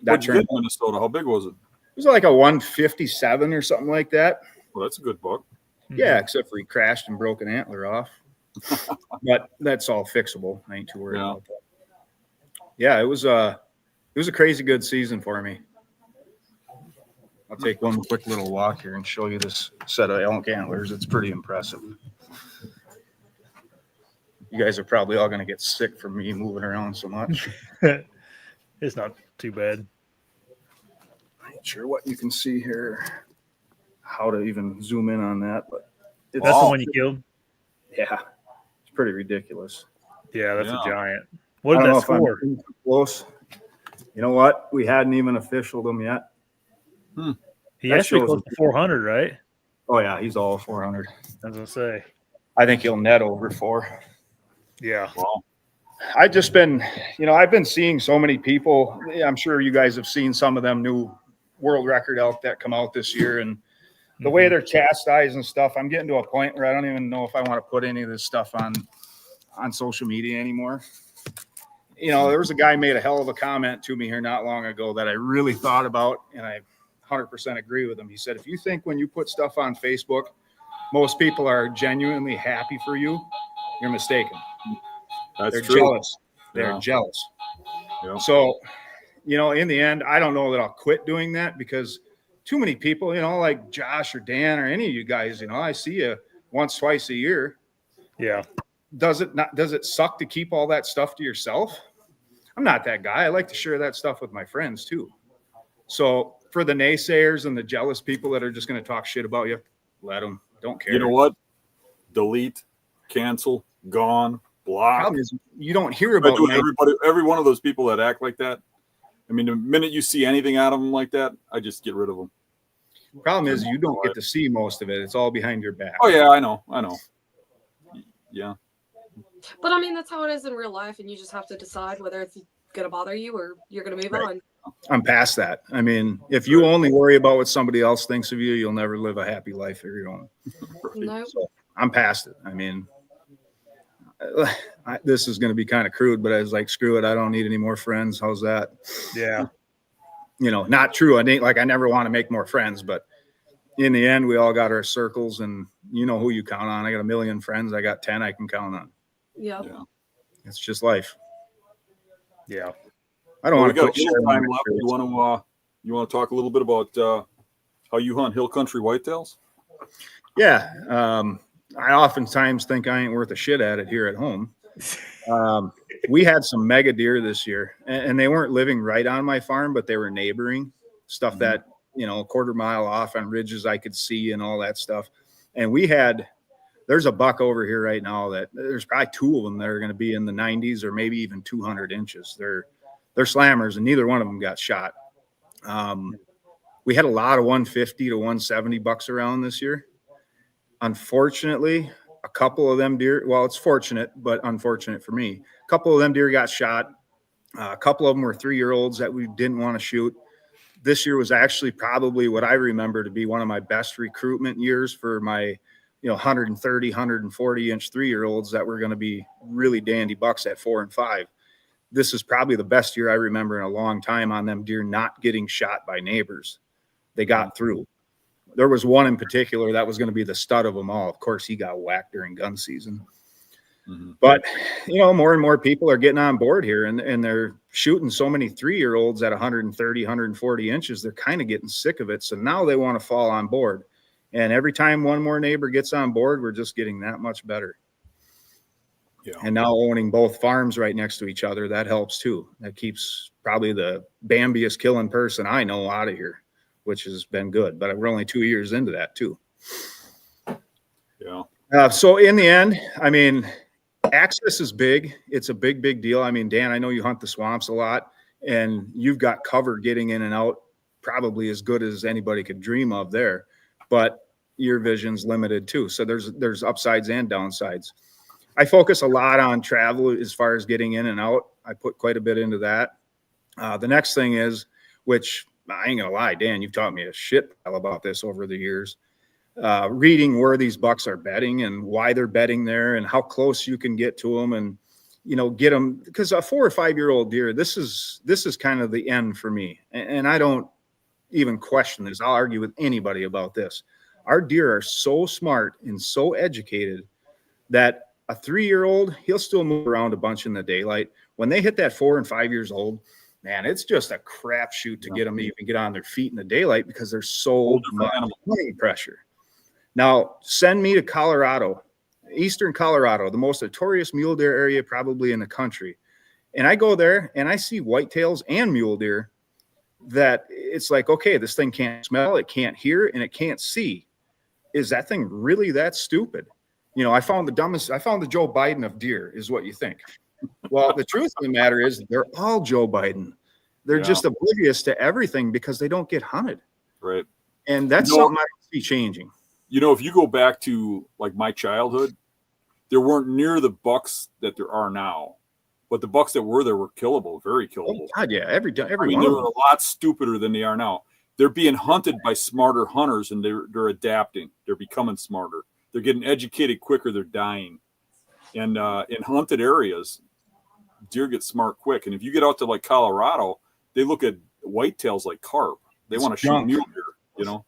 What'd you hit in Minnesota? How big was it? It was like a 157 or something like that. Well, that's a good buck. Yeah, except for he crashed and broke an antler off. But that's all fixable. I ain't too worried about that. Yeah, it was a crazy good season for me. I'll take one quick little walk here and show you this set of elk antlers. It's pretty impressive. You guys are probably all going to get sick from me moving around so much. It's not too bad. I'm not sure what you can see here, how to even zoom in on that, but that's the one you killed? Yeah, it's pretty ridiculous. Yeah, that's a giant. What did that score? Close. You know what? We hadn't even officialed him yet. He has to be close to 400, right? Oh, yeah, he's all 400. I was going to say. I think he'll net over 4. Yeah. Wow. I've just been, I've been seeing so many people. I'm sure you guys have seen some of them new world record elk that come out this year, and the way they're chastised and stuff, I'm getting to a point where I don't even know if I want to put any of this stuff on social media anymore. There was a guy made a hell of a comment to me here not long ago that I really thought about, and I 100% agree with him. He said, if you think when you put stuff on Facebook, most people are genuinely happy for you, you're mistaken. They're true. Jealous. They're jealous. Yeah. So, in the end, I don't know that I'll quit doing that, because too many people, like Josh or Dan or any of you guys, I see you once, twice a year. Yeah. Does it suck to keep all that stuff to yourself? I'm not that guy. I like to share that stuff with my friends too. So for the naysayers and the jealous people that are just going to talk shit about you, let them. Don't care. You know what? Delete, cancel, gone, block. Problem is, you don't hear about every one of those people that act like that. I mean, the minute you see anything out of them like that, I just get rid of them. Problem is, you don't get to see most of it. It's all behind your back. Oh yeah, I know. Yeah. But I mean, that's how it is in real life, and you just have to decide whether it's going to bother you or you're going to move on. I'm past that. I mean, if you only worry about what somebody else thinks of you, you'll never live a happy life of your own. Nope. So I'm past it. I mean, this is going to be kind of crude, but I was like, screw it. I don't need any more friends. How's that? Yeah. Not true. I never want to make more friends, but in the end, we all got our circles, and you know who you count on. I got 1 million friends. I got 10 I can count on. Yeah. It's just life. Yeah. I don't want to got put a little time left. You want to talk a little bit about How you hunt hill country whitetails? Yeah. I oftentimes think I ain't worth a shit at it here at home. We had some mega deer this year, and they weren't living right on my farm, but they were neighboring stuff that, a quarter mile off on ridges I could see and all that stuff. And there's a buck over here right now that there's probably two of them that are going to be in the 90s or maybe even 200 inches. They're slammers, and neither one of them got shot. We had a lot of 150 to 170 bucks around this year. Unfortunately, a couple of them deer, well, it's fortunate, but unfortunate for me. A couple of them deer got shot. A couple of them were 3-year-olds that we didn't want to shoot. This year was actually probably what I remember to be one of my best recruitment years for my, 130, 140 inch 3-year-olds that were going to be really dandy bucks at 4 and 5. This is probably the best year I remember in a long time on them deer not getting shot by neighbors. They got through. There was one in particular that was going to be the stud of them all. Of course, he got whacked during gun season. But, more and more people are getting on board here, and they're shooting so many 3-year-olds at 130, 140 inches. They're kind of getting sick of it. So now they want to fall on board. And every time one more neighbor gets on board, we're just getting that much better. Yeah. And now owning both farms right next to each other, that helps too. That keeps probably the Bambiest killing person I know out of here, which has been good. But we're only 2 years into that too. Yeah. So in the end, access is big. It's a big, big deal. Dan, I know you hunt the swamps a lot, and you've got cover getting in and out probably as good as anybody could dream of there. But your vision's limited too. So there's upsides and downsides. I focus a lot on travel as far as getting in and out. I put quite a bit into that. The next thing is, which I ain't gonna lie, Dan, you've taught me a shit pile about this over the years. Reading where these bucks are bedding and why they're bedding there and how close you can get to them and, get them, because a 4 or 5 year old deer, this is kind of the end for me. And I don't even question this. I'll argue with anybody about this. Our deer are so smart and so educated that a 3-year-old, he'll still move around a bunch in the daylight. When they hit that 4 and 5 years old, man, it's just a crapshoot to get them to even get on their feet in the daylight because there's so much hunting pressure. Now, send me to Colorado, eastern Colorado, the most notorious mule deer area probably in the country. And I go there and I see whitetails and mule deer that it's like, okay, this thing can't smell, it can't hear, and it can't see. Is that thing really that stupid? I found the Joe Biden of deer is what you think. Well, the truth of the matter is they're all Joe Biden. They're just oblivious to everything because they don't get hunted. Right. And that's something I see changing. If you go back to like my childhood, there weren't near the bucks that there are now, but the bucks that were there were killable, very killable. Oh, God, yeah, every they one were a lot stupider than they are now. They're being hunted by smarter hunters, and they're adapting. They're becoming smarter. They're getting educated quicker. They're dying, and in hunted areas, deer get smart quick. And if you get out to like Colorado, they look at whitetails like carp. They want to shoot mule deer.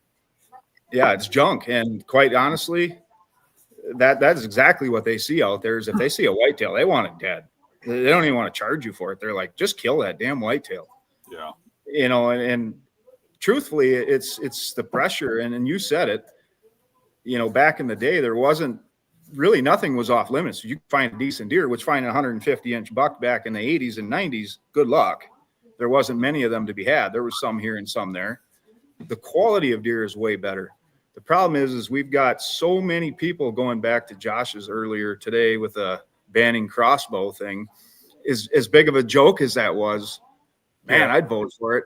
Yeah, it's junk. And quite honestly, that's exactly what they see out there is if they see a whitetail, they want it dead. They don't even want to charge you for it. They're like, just kill that damn whitetail. Yeah. And truthfully, it's the pressure. And you said it, back in the day, there wasn't really nothing was off limits. You could find a decent deer, which finding a 150-inch buck back in the 80s and 90s, good luck. There wasn't many of them to be had. There was some here and some there. The quality of deer is way better. The problem is we've got so many people going back to Josh's earlier today with a banning crossbow thing. Is as big of a joke as that was, man, I'd vote for it,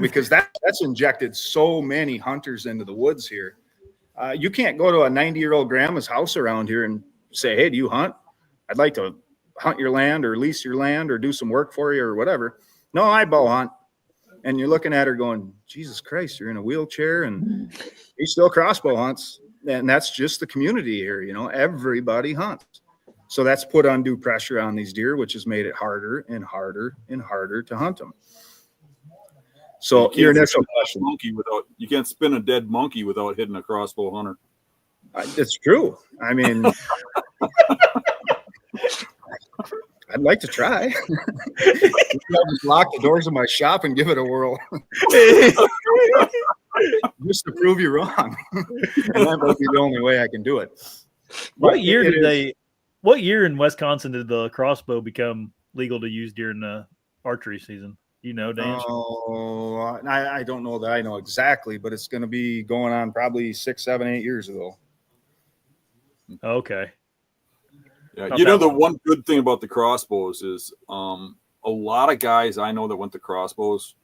because that's injected so many hunters into the woods here. You can't go to a 90-year-old grandma's house around here and say, hey, do you hunt? I'd like to hunt your land or lease your land or do some work for you or whatever. No, I bow hunt. And you're looking at her going, Jesus Christ, you're in a wheelchair and he still crossbow hunts. And that's just the community here. Everybody hunts. So that's put undue pressure on these deer, which has made it harder and harder and harder to hunt them. So your initial question. You can't spin a dead monkey without hitting a crossbow hunter. It's true. I'd like to try. I'll just lock the doors of my shop and give it a whirl just to prove you wrong. And that might be the only way I can do it. What But year it did is- they? What year in Wisconsin did the crossbow become legal to use during the archery season? You know, Dan? Oh, I don't know that I know exactly, but it's going to be going on probably 6, 7, 8 years ago. Okay. Yeah, Not you know, that the long. one good thing about the crossbows is a lot of guys I know that went to crossbows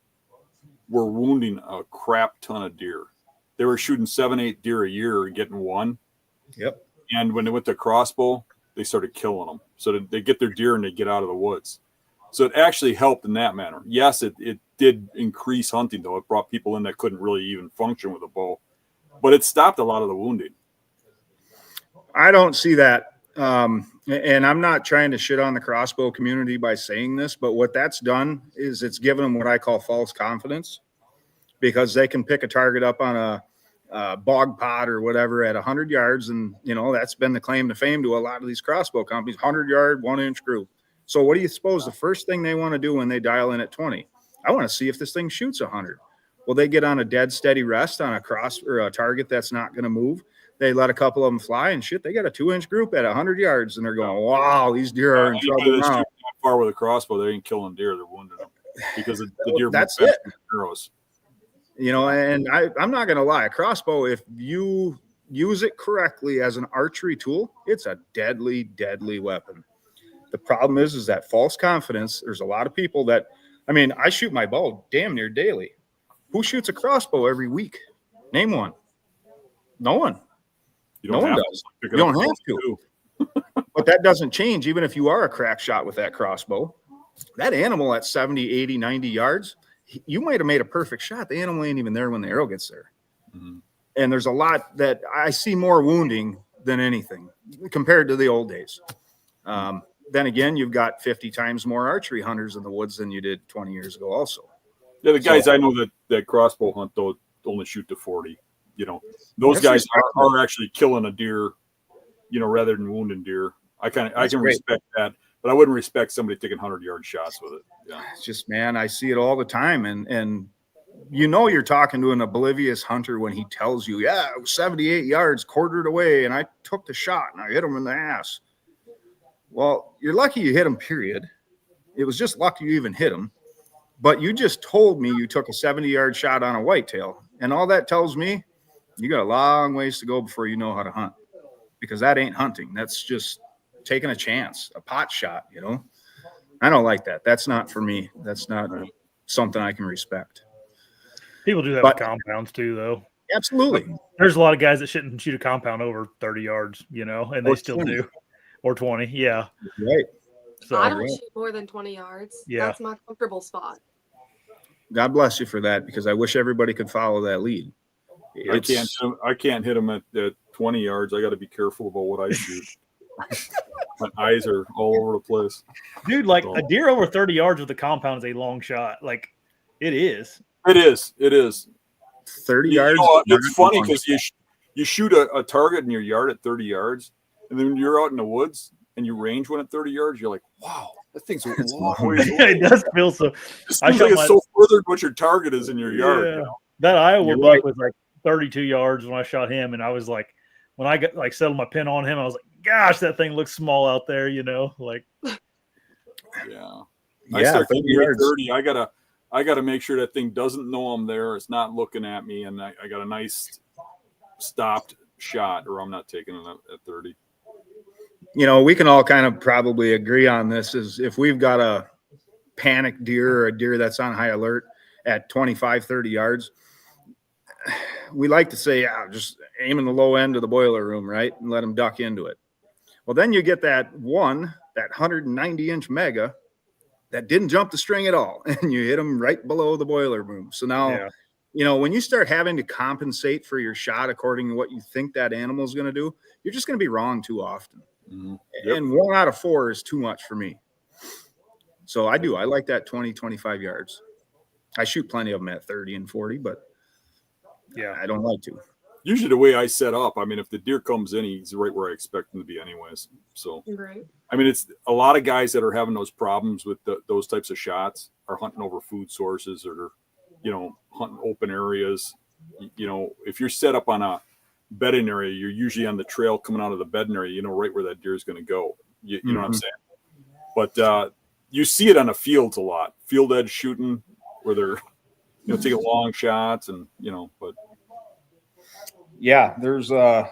were wounding a crap ton of deer. They were shooting 7, 8 deer a year and getting one. Yep. And when they went to crossbow, they started killing them. So they get their deer and they get out of the woods. So it actually helped in that manner. Yes, it did increase hunting, though. It brought people in that couldn't really even function with a bow. But it stopped a lot of the wounding. I don't see that. And I'm not trying to shit on the crossbow community by saying this, but what that's done is it's given them what I call false confidence, because they can pick a target up on a bog pot or whatever at 100 yards. And, you know, that's been the claim to fame to a lot of these crossbow companies, 100-yard, 1-inch group. So what do you suppose the first thing they want to do when they dial in at 20? I want to see if this thing shoots 100. Well, they get on a dead steady rest on a cross or a target that's not going to move. They let a couple of them fly and shit. They got a 2-inch group at 100 yards and they're going, wow, these deer are in Anybody trouble that's now. shooting that far with a crossbow, they ain't killing deer. They're wounding them because the deer That's move it. faster than arrows. You know, and I'm not going to lie. A crossbow, if you use it correctly as an archery tool, it's a deadly, deadly weapon. The problem is that false confidence. There's a lot of people that, I mean, I shoot my bow damn near daily. Who shoots a crossbow every week? Name one. No one. You No don't one have does. to. Pick You it up don't and have go to. too. But that doesn't change. Even if you are a crack shot with that crossbow, that animal at 70, 80, 90 yards, you might have made a perfect shot. The animal ain't even there when the arrow gets there. Mhm. And there's a lot that I see more wounding than anything compared to the old days. Then again, you've got 50 times more archery hunters in the woods than you did 20 years ago also. Yeah, the guys I know that crossbow hunt, though, only shoot to 40. You know, those That's guys respectable. are actually killing a deer, you know, rather than wounding deer. I can That's great. respect that, but I wouldn't respect somebody taking 100-yard shots with it. Yeah. It's just, man, I see it all the time. And you know, you're talking to an oblivious hunter when he tells you, yeah, it was 78 yards, quartered away, and I took the shot and I hit him in the ass. Well, you're lucky you hit him, period. It was just lucky you even hit him. But you just told me you took a 70-yard shot on a whitetail. And all that tells me you got a long ways to go before you know how to hunt, because that ain't hunting. That's just taking a chance, a pot shot, you know. I don't like that. That's not for me. That's not something I can respect. People do that But- with compounds too, though. Absolutely. There's a lot of guys that shouldn't shoot a compound over 30 yards, you know, and they Or still 20. do. Or 20, yeah. Right. So I don't shoot more than 20 yards. Yeah. That's my comfortable spot. God bless you for that, because I wish everybody could follow that lead. I can't hit them at 20 yards. I got to be careful about what I shoot. My eyes are all over the place. dude, like a deer over 30 yards with a compound is a long shot. Like it is. It is. 30 You yards. know, not it's funny long. because you shoot a target in your yard at 30 yards, and then when you're out in the woods and you range one at 30 yards, you're like, wow, that thing's a long ways away. It does feel so. It I seems shot like it's my- so furthered what your target is in your yard. Yeah. You know? That Iowa You're buck right. was like 32 yards when I shot him, and I was like, when I got like settled my pin on him, I was like, gosh, that thing looks small out there, you know, like. Yeah. I Yeah, start 30 thinking at yards. 30. I gotta make sure that thing doesn't know I'm there. It's not looking at me, and I got a nice stopped shot, or I'm not taking it at 30. You know, we can all kind of probably agree on this, is if we've got a panic deer or a deer that's on high alert at 25, 30 yards, we like to say, yeah, just aim in the low end of the boiler room, right? And let them duck into it. Well, then you get that 190-inch mega that didn't jump the string at all, and you hit them right below the boiler room. So now, Yeah. you know, when you start having to compensate for your shot according to what you think that animal is going to do, you're just going to be wrong too often. Mhm. Yep. And 1 out of 4 is too much for me. So I like that 20, 25 yards. I shoot plenty of them at 30 and 40, but Yeah. I don't like to. usually the way I set up, I mean, if the deer comes in, he's right where I expect him to be anyways. So, Right. I mean, it's a lot of guys that are having those problems with those types of shots are hunting over food sources or, hunting open areas. If you're set up on a bedding area, you're usually on the trail coming out of the bedding area, right where that deer is going to go. You know what I'm saying? But you see it on the fields a lot, field edge shooting where they're, taking long shots and, but. Yeah, there's a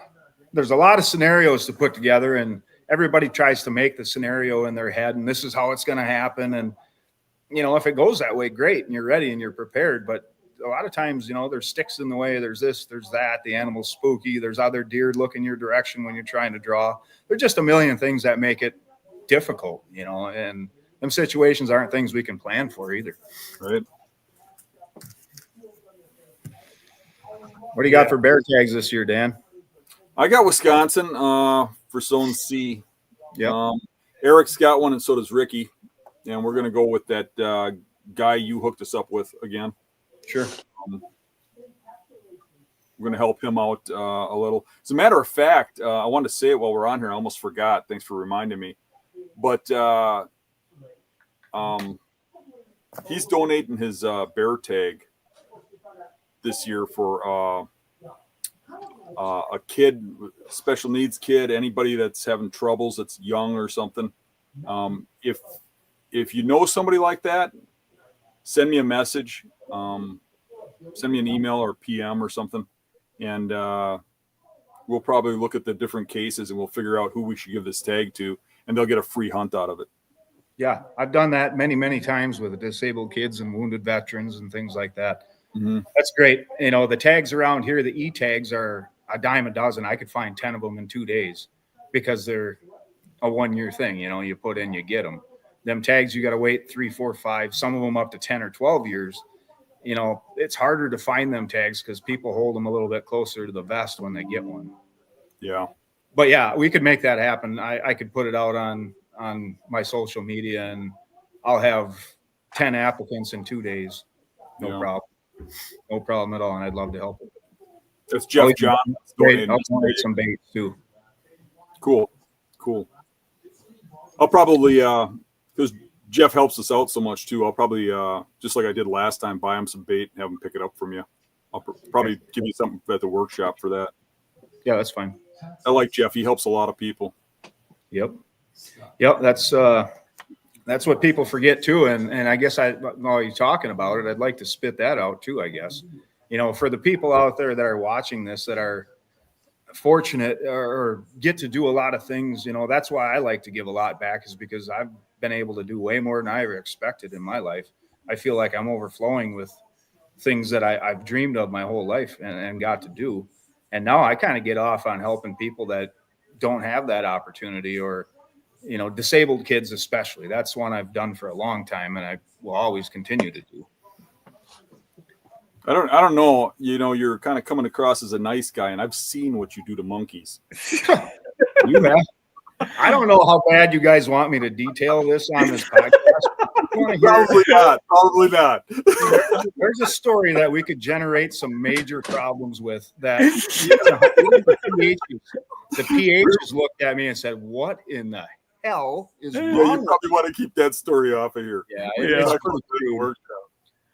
lot of scenarios to put together, and everybody tries to make the scenario in their head, and this is how it's going to happen. And, if it goes that way, great. And you're ready and you're prepared. But a lot of times, there's sticks in the way. There's this, there's that. The animal's spooky. There's other deer looking your direction when you're trying to draw. There's just a million things that make it difficult, and them situations aren't things we can plan for either. Right. What do you got for bear tags this year, Dan? I got Wisconsin for Zone C. Yeah. Eric's got one, and so does Ricky. And we're going to go with that guy you hooked us up with again. Sure. We're going to help him out a little. As a matter of fact, I wanted to say it while we're on here. I almost forgot. Thanks for reminding me. But he's donating his bear tag this year for a kid, special needs kid, anybody that's having troubles, that's young or something. If you know somebody like that, send me a message, send me an email or PM or something, and we'll probably look at the different cases and we'll figure out who we should give this tag to, and they'll get a free hunt out of it. Yeah, I've done that many, many times with disabled kids and wounded veterans and things like that. Mm-hmm. That's great. The tags around here, the e-tags are a dime a dozen. I could find 10 of them in 2 days because they're a 1-year thing. You put in, you get them. Them tags, you got to wait 3, 4, 5, some of them up to 10 or 12 years. It's harder to find them tags because people hold them a little bit closer to the vest when they get one. Yeah. But yeah, we could make that happen. I could put it out on my social media, and I'll have 10 applicants in 2 days. No problem. No problem at all. And I'd love to help. That's Jeff John. I'll donate some baits too. Cool. I'll probably, because Jeff helps us out so much too, I'll probably, just like I did last time, buy him some bait and have him pick it up from you. I'll probably give you something at the workshop for that. Yeah, that's fine. I like Jeff. He helps a lot of people. Yep. That's what people forget too. And I guess while you're talking about it, I'd like to spit that out too, I guess. For the people out there that are watching this, that are fortunate or get to do a lot of things, that's why I like to give a lot back, is because I've been able to do way more than I ever expected in my life. I feel like I'm overflowing with things that I've dreamed of my whole life and got to do. And now I kind of get off on helping people that don't have that opportunity, or disabled kids especially. That's one I've done for a long time, and I will always continue to do. I don't know. You're kind of coming across as a nice guy, and I've seen what you do to monkeys. You have. I don't know how bad you guys want me to detail this on this podcast. Probably not. There's a story that we could generate some major problems with. That the PHs looked at me and said, "What in the hell is wrong?" You probably want to keep that story off of here. Yeah, Yeah.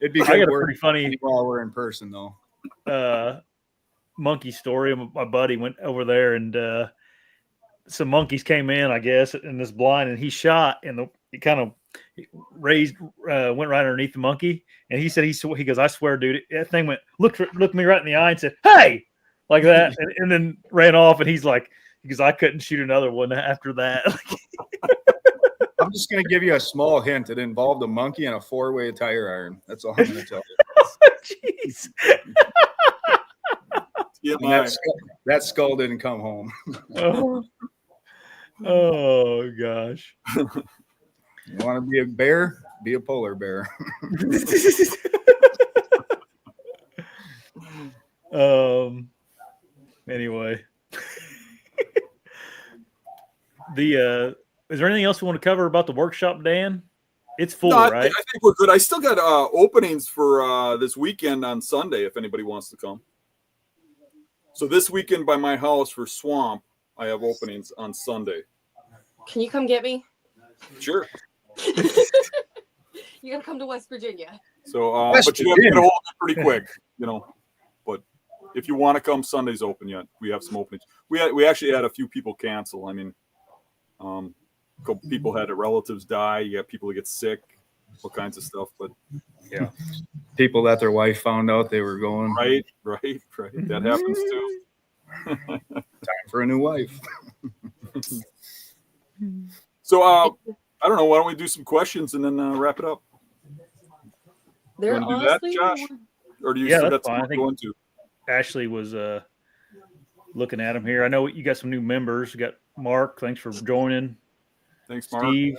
it'd be I got a good pretty funny while we're in person, though. monkey story. My buddy went over there, and some monkeys came in, I guess, in this blind, and he shot, and it kind of raised, went right underneath the monkey. And he said, he goes, "I swear, dude, that thing went, looked me right in the eye and said, 'Hey,' like that," and then ran off. And he's like, because I couldn't shoot another one after that. I'm just going to give you a small hint. It involved a monkey and a 4-way tire iron. That's all I'm going to tell you. Jeez. That skull didn't come home. Oh gosh. You want to be a bear? Be a polar bear. Anyway. Is there anything else we want to cover about the workshop, Dan? It's full, No, right? I think we're good. I still got openings for this weekend on Sunday if anybody wants to come. So this weekend by my house for Swamp, I have openings on Sunday. Can you come get me? Sure. You gotta come to West Virginia. So, West but you have to get a Virginia. hold of it pretty quick, you know. But if you want to come, Sunday's open yet. We have some openings. We actually had a few people cancel. I mean, a couple people had their relatives die. You got people that get sick, all kinds of stuff. But Yeah. People that their wife found out they were going. right. That happens too. Time for a new wife. So, I don't know. Why don't we do some questions and then wrap it up? They're You wanna do that, honestly Josh? Or do you Yeah, still that's got fine. I some think- going to? Ashley was looking at him here. I know you got some new members. You got Mark. Thanks for joining. Thanks, Mark. Steve.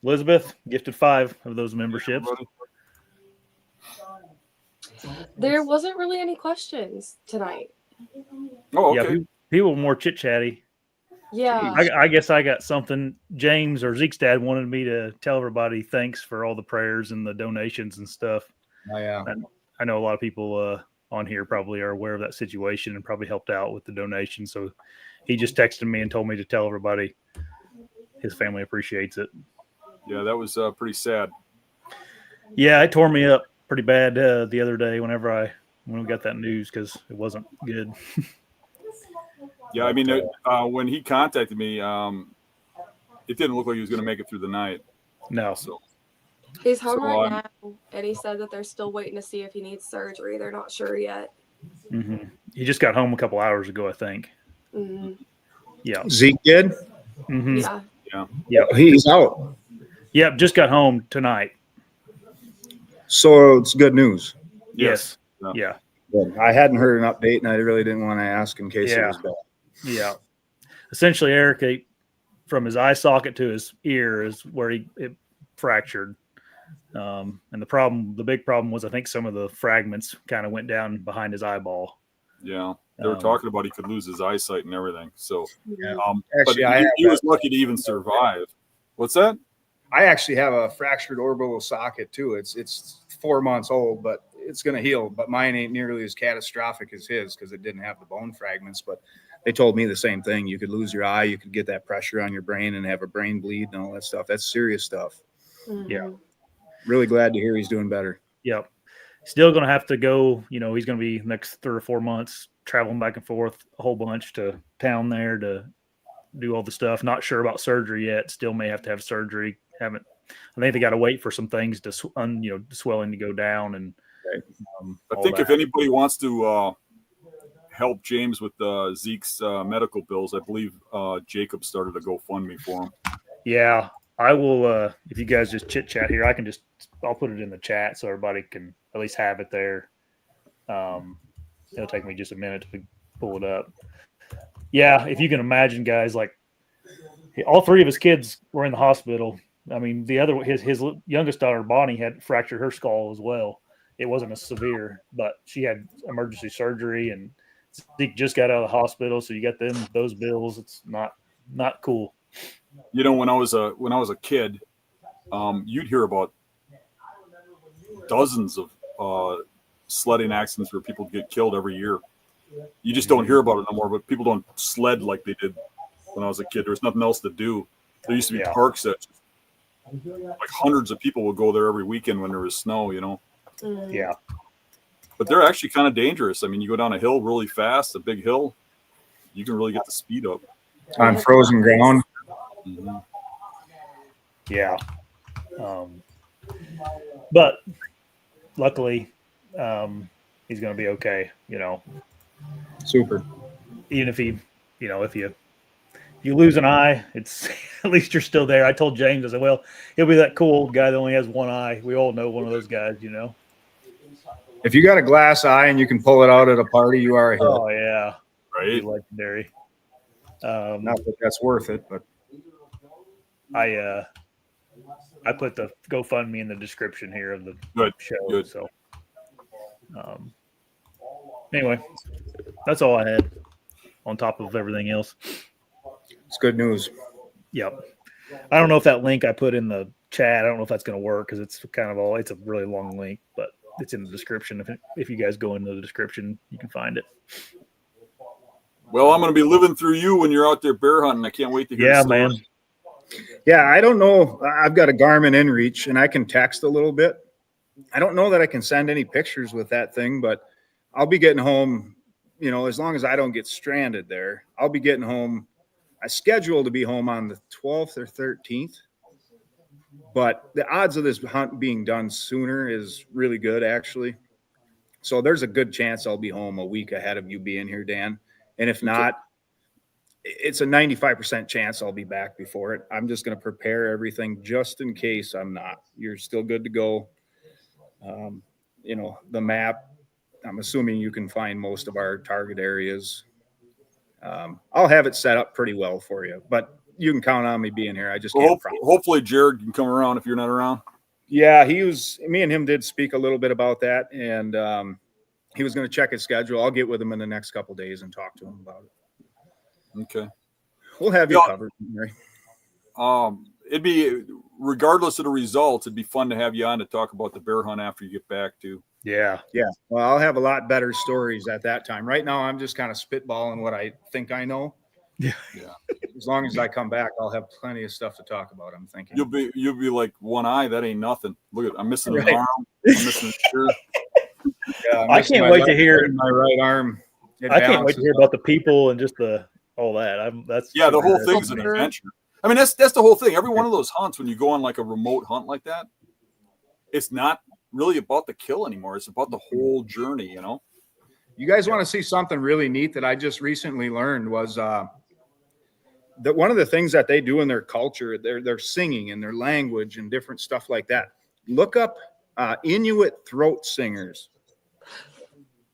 Elizabeth, gifted 5 of those memberships. Everybody. There wasn't really any questions tonight. Oh, Yeah, okay. people were more chit chatty. Yeah. I guess I got something. James or Zeke's dad wanted me to tell everybody thanks for all the prayers and the donations and stuff. Oh, yeah. I know a lot of people on here probably are aware of that situation and probably helped out with the donation. So he just texted me and told me to tell everybody his family appreciates it. Yeah, that was pretty sad. Yeah, it tore me up pretty bad the other day when we got that news because it wasn't good. Yeah, I mean, when he contacted me, it didn't look like he was going to make it through the night. No. So He's home So, right now, and he said that they're still waiting to see if he needs surgery. They're not sure yet. He just got home a couple hours ago, I think. Hmm. Yeah. Zeke did? Mm-hmm. Yeah. Yeah. He's out. Yep, just got home tonight. So it's good news. Yes. Yeah. Yeah. Good. I hadn't heard an update, and I really didn't want to ask in case it Yeah. was bad. Yeah. Essentially, Eric, from his eye socket to his ear is where it fractured. And the big problem was I think some of the fragments kind of went down behind his eyeball. yeah, they were talking about he could lose his eyesight and everything. So, Yeah. but Actually, he was lucky to even survive. What's that? I actually have a fractured orbital socket too. It's 4 months old, but it's going to heal. But mine ain't nearly as catastrophic as his because it didn't have the bone fragments. But they told me the same thing. You could lose your eye. You could get that pressure on your brain and have a brain bleed and all that stuff. That's serious stuff. Mhm. Yeah. Really glad to hear he's doing better. Yep. Still going to have to go, he's going to be next 3 or 4 months traveling back and forth a whole bunch to town there to do all the stuff. Not sure about surgery yet. Still may have to have surgery. I think they got to wait for some things to, swelling to go down. And I think if anybody wants to help James with Zeke's medical bills, I believe Jacob started a GoFundMe for him. Yeah, I will. If you guys just chit chat here, I'll put it in the chat so everybody can at least have it there. It'll take me just a minute to pull it up. Yeah, if you can imagine, guys, like all 3 of his kids were in the hospital. I mean, his youngest daughter, Bonnie, had fractured her skull as well. It wasn't as severe, but she had emergency surgery, and Zeke just got out of the hospital. So you got those bills. It's not cool. When I was a kid, you'd hear about dozens of sledding accidents where people get killed every year. You just don't hear about it no more. But people don't sled like they did when I was a kid. There was nothing else to do. There used to be parks that like hundreds of people would go there every weekend when there was snow. Mhm. Yeah. But they're actually kind of dangerous. I mean, you go down a hill really fast, a big hill, you can really get the speed up. On frozen ground. Mm-hmm. Yeah. But luckily, he's going to be okay. Super. Even if if you lose an eye, it's at least you're still there. I told James, I said, well, he'll be that cool old guy that only has one eye. We all know one of those guys, If you got a glass eye and you can pull it out at a party, you are a hit. Oh yeah, Right. legendary. Not that that's worth it, but I put the GoFundMe in the description here of the Good. show. Good. So, anyway, that's all I had on top of everything else. it's good news. Yep. I don't know if that link I put in the chat, I don't know if that's going to work because it's kind of it's a really long link, but it's in the description. If you guys go into the description, you can find it. Well, I'm going to be living through you when you're out there bear hunting. I can't wait to hear. Yeah, the man. story. Yeah, I don't know. I've got a Garmin inReach and I can text a little bit. I don't know that I can send any pictures with that thing, but I'll be getting home, you know, as long as I don't get stranded there. I'll be getting home. I schedule to be home on the 12th or 13th, but the odds of this hunt being done sooner is really good, actually. So there's a good chance I'll be home a week ahead of you being here, Dan. And if not, it's a 95% chance I'll be back before it. I'm just going to prepare everything just in case I'm not. You're still good to go. You know, the map, I'm assuming you can find most of our target areas. I'll have it set up pretty well for you, but you can count on me being here. I just can't promise. Hopefully Jared can come around if you're not around. Yeah, me and him did speak a little bit about that, and he was going to check his schedule. I'll get with him in the next couple of days and talk to him about it. Okay. We'll have you covered. It'd be, regardless of the results, it'd be fun to have you on to talk about the bear hunt after you get back too. Yeah. Yeah. Well, I'll have a lot better stories at that time. Right now, I'm just kind of spitballing what I think I know. Yeah. As long as I come back, I'll have plenty of stuff to talk about. I'm thinking You'll be like, one eye, that ain't nothing. Look at, I'm missing an Right. arm. I'm missing a shirt. Yeah, I can't wait to hear my right arm. I can't wait to hear about the people and just all that. The whole thing's an adventure. I mean, that's the whole thing. Every one of those hunts, when you go on like a remote hunt like that, it's not really about the kill anymore. It's about the whole journey, you know? You guys want to see something really neat that I just recently learned was that one of the things that they do in their culture, their singing and their language and different stuff like that. Look up Inuit throat singers.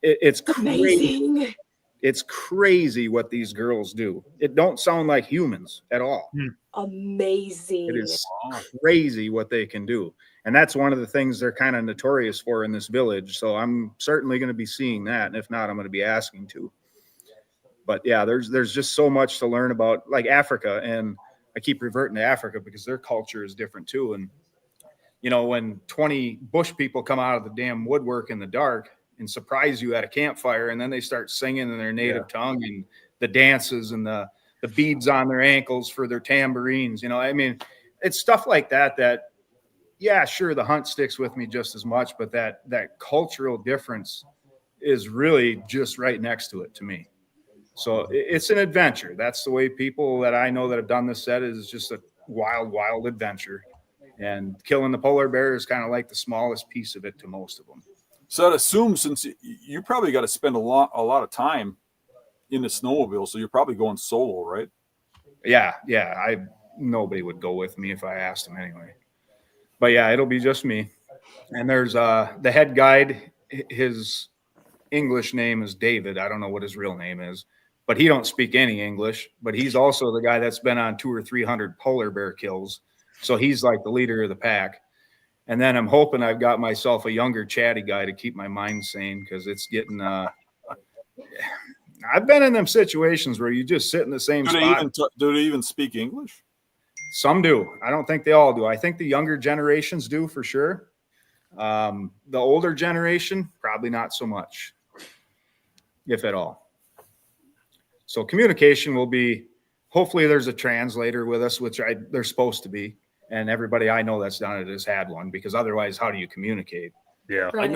It's crazy. Amazing. It's crazy what these girls do. It don't sound like humans at all. Amazing. It is crazy what they can do. And that's one of the things they're kind of notorious for in this village. So I'm certainly going to be seeing that. And if not, I'm going to be asking to. But yeah, there's just so much to learn about, like Africa. And I keep reverting to Africa because their culture is different too. And, you know, when 20 bush people come out of the damn woodwork in the dark and surprise you at a campfire, and then they start singing in their native tongue and the dances and the beads on their ankles for their tambourines, you know, I mean, it's stuff like that, yeah, sure, the hunt sticks with me just as much, but that cultural difference is really just right next to it to me. So it's an adventure. That's the way people that I know that have done this set is just a wild, wild adventure. And killing the polar bear is kind of like the smallest piece of it to most of them. So I'd assume, since you probably got to spend a lot of time in the snowmobile, so you're probably going solo, right? Yeah. Nobody would go with me if I asked them anyway. But yeah, it'll be just me. And there's the head guide. His English name is David. I don't know what his real name is, but he don't speak any English. But he's also the guy that's been on 200 or 300 polar bear kills. So he's like the leader of the pack. And then I'm hoping I've got myself a younger chatty guy to keep my mind sane, because it's getting I've been in them situations where you just sit in the same spot. Do they even speak English? Some do. I don't think they all do. I think the younger generations do for sure. The older generation, probably not so much, if at all. So communication will be, hopefully there's a translator with us, which they're supposed to be. And everybody I know that's done it has had one, because otherwise, how do you communicate? Yeah. Right.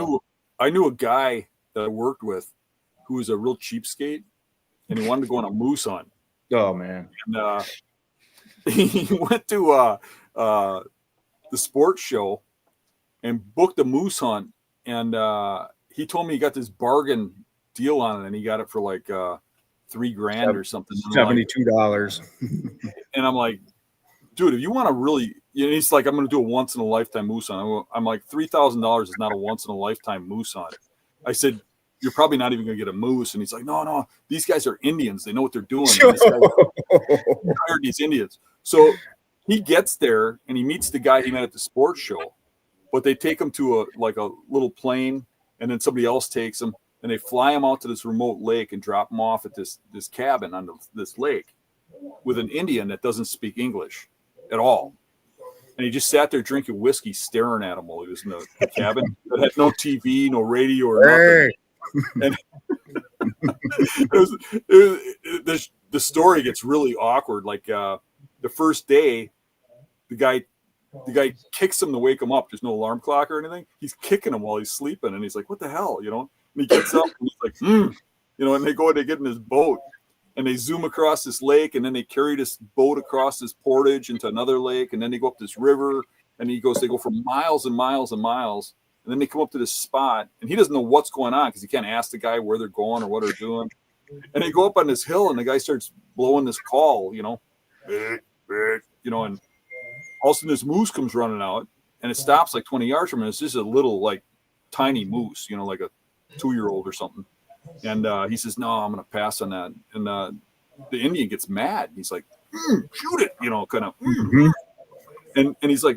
I knew a guy that I worked with who was a real cheapskate, and he wanted to go on a moose hunt. Oh man. And he went to the sports show and booked a moose hunt. And he told me he got this bargain deal on it, and he got it for like $3,000 or something. $72. And I'm like, dude, if you want to really, he's like, I'm going to do a once in a lifetime moose hunt. I'm like, $3,000 is not a once in a lifetime moose hunt. I said, you're probably not even going to get a moose. And he's like, no, these guys are Indians. They know what they're doing. And this guy hired these Indians. So he gets there and he meets the guy he met at the sports show, but they take him to a little plane, and then somebody else takes him, and they fly him out to this remote lake and drop him off at this cabin on this lake with an Indian that doesn't speak English at all. and he just sat there drinking whiskey, staring at him while he was in the cabin that had no TV, no radio, or nothing. And the story gets really awkward. Like the first day, the guy kicks him to wake him up. There's no alarm clock or anything. He's kicking him while he's sleeping, and he's like, "What the hell?" You know. And he gets up and he's like, you know. And they get in his boat, and they zoom across this lake, and then they carry this boat across this portage into another lake, and then they go up this river, and they go for miles and miles and miles, and then they come up to this spot, and he doesn't know what's going on because he can't ask the guy where they're going or what they're doing. And they go up on this hill, and the guy starts blowing this call, you know, and all of a sudden this moose comes running out, and it stops like 20 yards from it. It's just a little like tiny moose, you know, like a 2-year-old or something. And he says, "No, I'm going to pass on that." And the Indian gets mad. He's like, "Shoot it," you know, kind of. And he's like,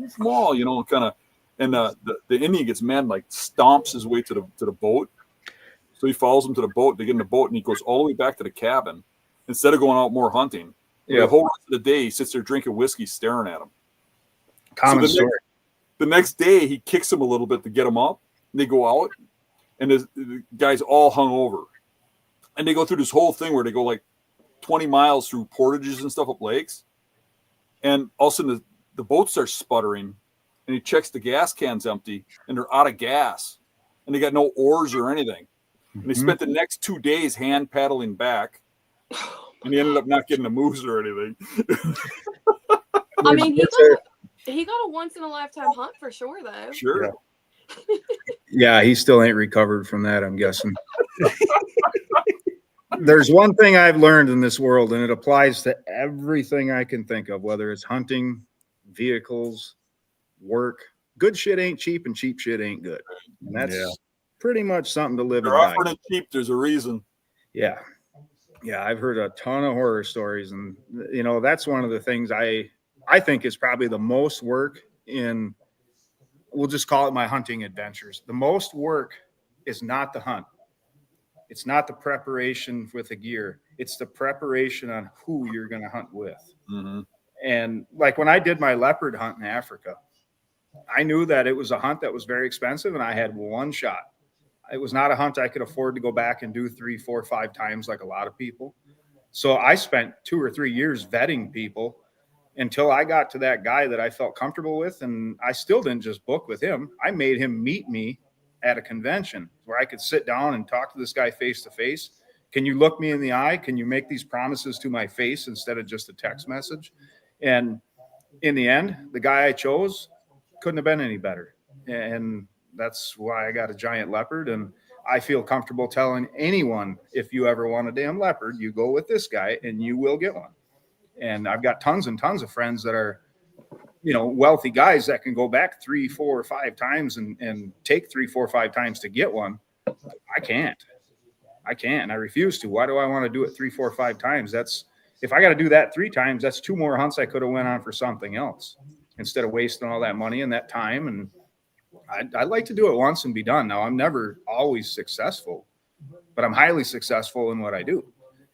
small, you know, kind of. And the Indian gets mad and like stomps his way to the boat. So he follows him to the boat. They get in the boat, and he goes all the way back to the cabin instead of going out more hunting. Yeah. The whole rest of the day, he sits there drinking whiskey, staring at him. Common story. The next day, he kicks him a little bit to get him up. They go out, and the guy's all hung over. And they go through this whole thing where they go like 20 miles through portages and stuff up lakes. And all of a sudden, the boat starts sputtering, and he checks the gas cans empty, and they're out of gas. And they got no oars or anything. And they spent the next 2 days hand paddling back. And he ended up not getting a moose or anything. I mean, he got a once-in-a-lifetime hunt for sure, though. Sure. Yeah, he still ain't recovered from that, I'm guessing. There's one thing I've learned in this world, and it applies to everything I can think of, whether it's hunting, vehicles, work. Good shit ain't cheap, and cheap shit ain't good. And that's pretty much something to live in. They're offering it cheap. There's a reason. Yeah. Yeah, I've heard a ton of horror stories, and you know, that's one of the things I think is probably the most work in, we'll just call it my hunting adventures. The most work is not the hunt. It's not the preparation with the gear. It's the preparation on who you're going to hunt with. Mm-hmm. And like when I did my leopard hunt in Africa, I knew that it was a hunt that was very expensive, and I had one shot. It was not a hunt I could afford to go back and do 3, 4, 5 times like a lot of people. So I spent 2 or 3 years vetting people until I got to that guy that I felt comfortable with. And I still didn't just book with him. I made him meet me at a convention where I could sit down and talk to this guy face to face. Can you look me in the eye? Can you make these promises to my face instead of just a text message? And in the end, the guy I chose couldn't have been any better. And that's why I got a giant leopard. And I feel comfortable telling anyone, if you ever want a damn leopard, you go with this guy and you will get one. And I've got tons and tons of friends that are, you know, wealthy guys that can go back 3, 4, 5 times and take 3, 4, 5 times to get one. I can't. I refuse to. Why do I want to do it 3, 4, 5 times? That's, if I got to do that 3 times, that's 2 more hunts I could have went on for something else instead of wasting all that money and that time. And I'd like to do it once and be done. Now, I'm never always successful, but I'm highly successful in what I do.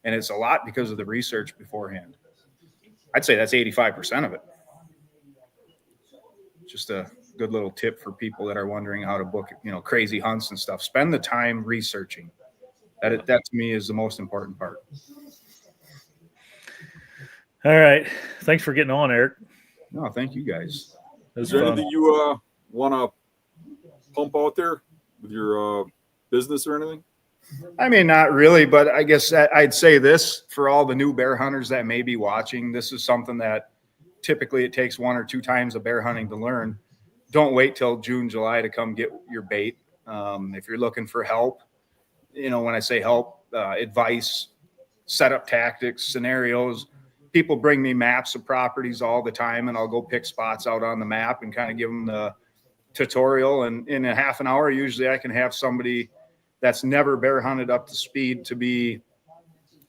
And it's a lot because of the research beforehand. I'd say that's 85% of it. Just a good little tip for people that are wondering how to book, you know, crazy hunts and stuff. Spend the time researching. That to me is the most important part. All right. Thanks for getting on, Eric. No, thank you guys. Is there anything you want to pump out there with your business or anything? I mean, not really, but I guess I'd say this for all the new bear hunters that may be watching. This is something that typically it takes 1 or 2 times of bear hunting to learn. Don't wait till June, July to come get your bait. If you're looking for help, you know, when I say help, advice, setup tactics, scenarios, people bring me maps of properties all the time, and I'll go pick spots out on the map and kind of give them the tutorial. And in a half an hour, usually I can have somebody that's never bear hunted up to speed to be,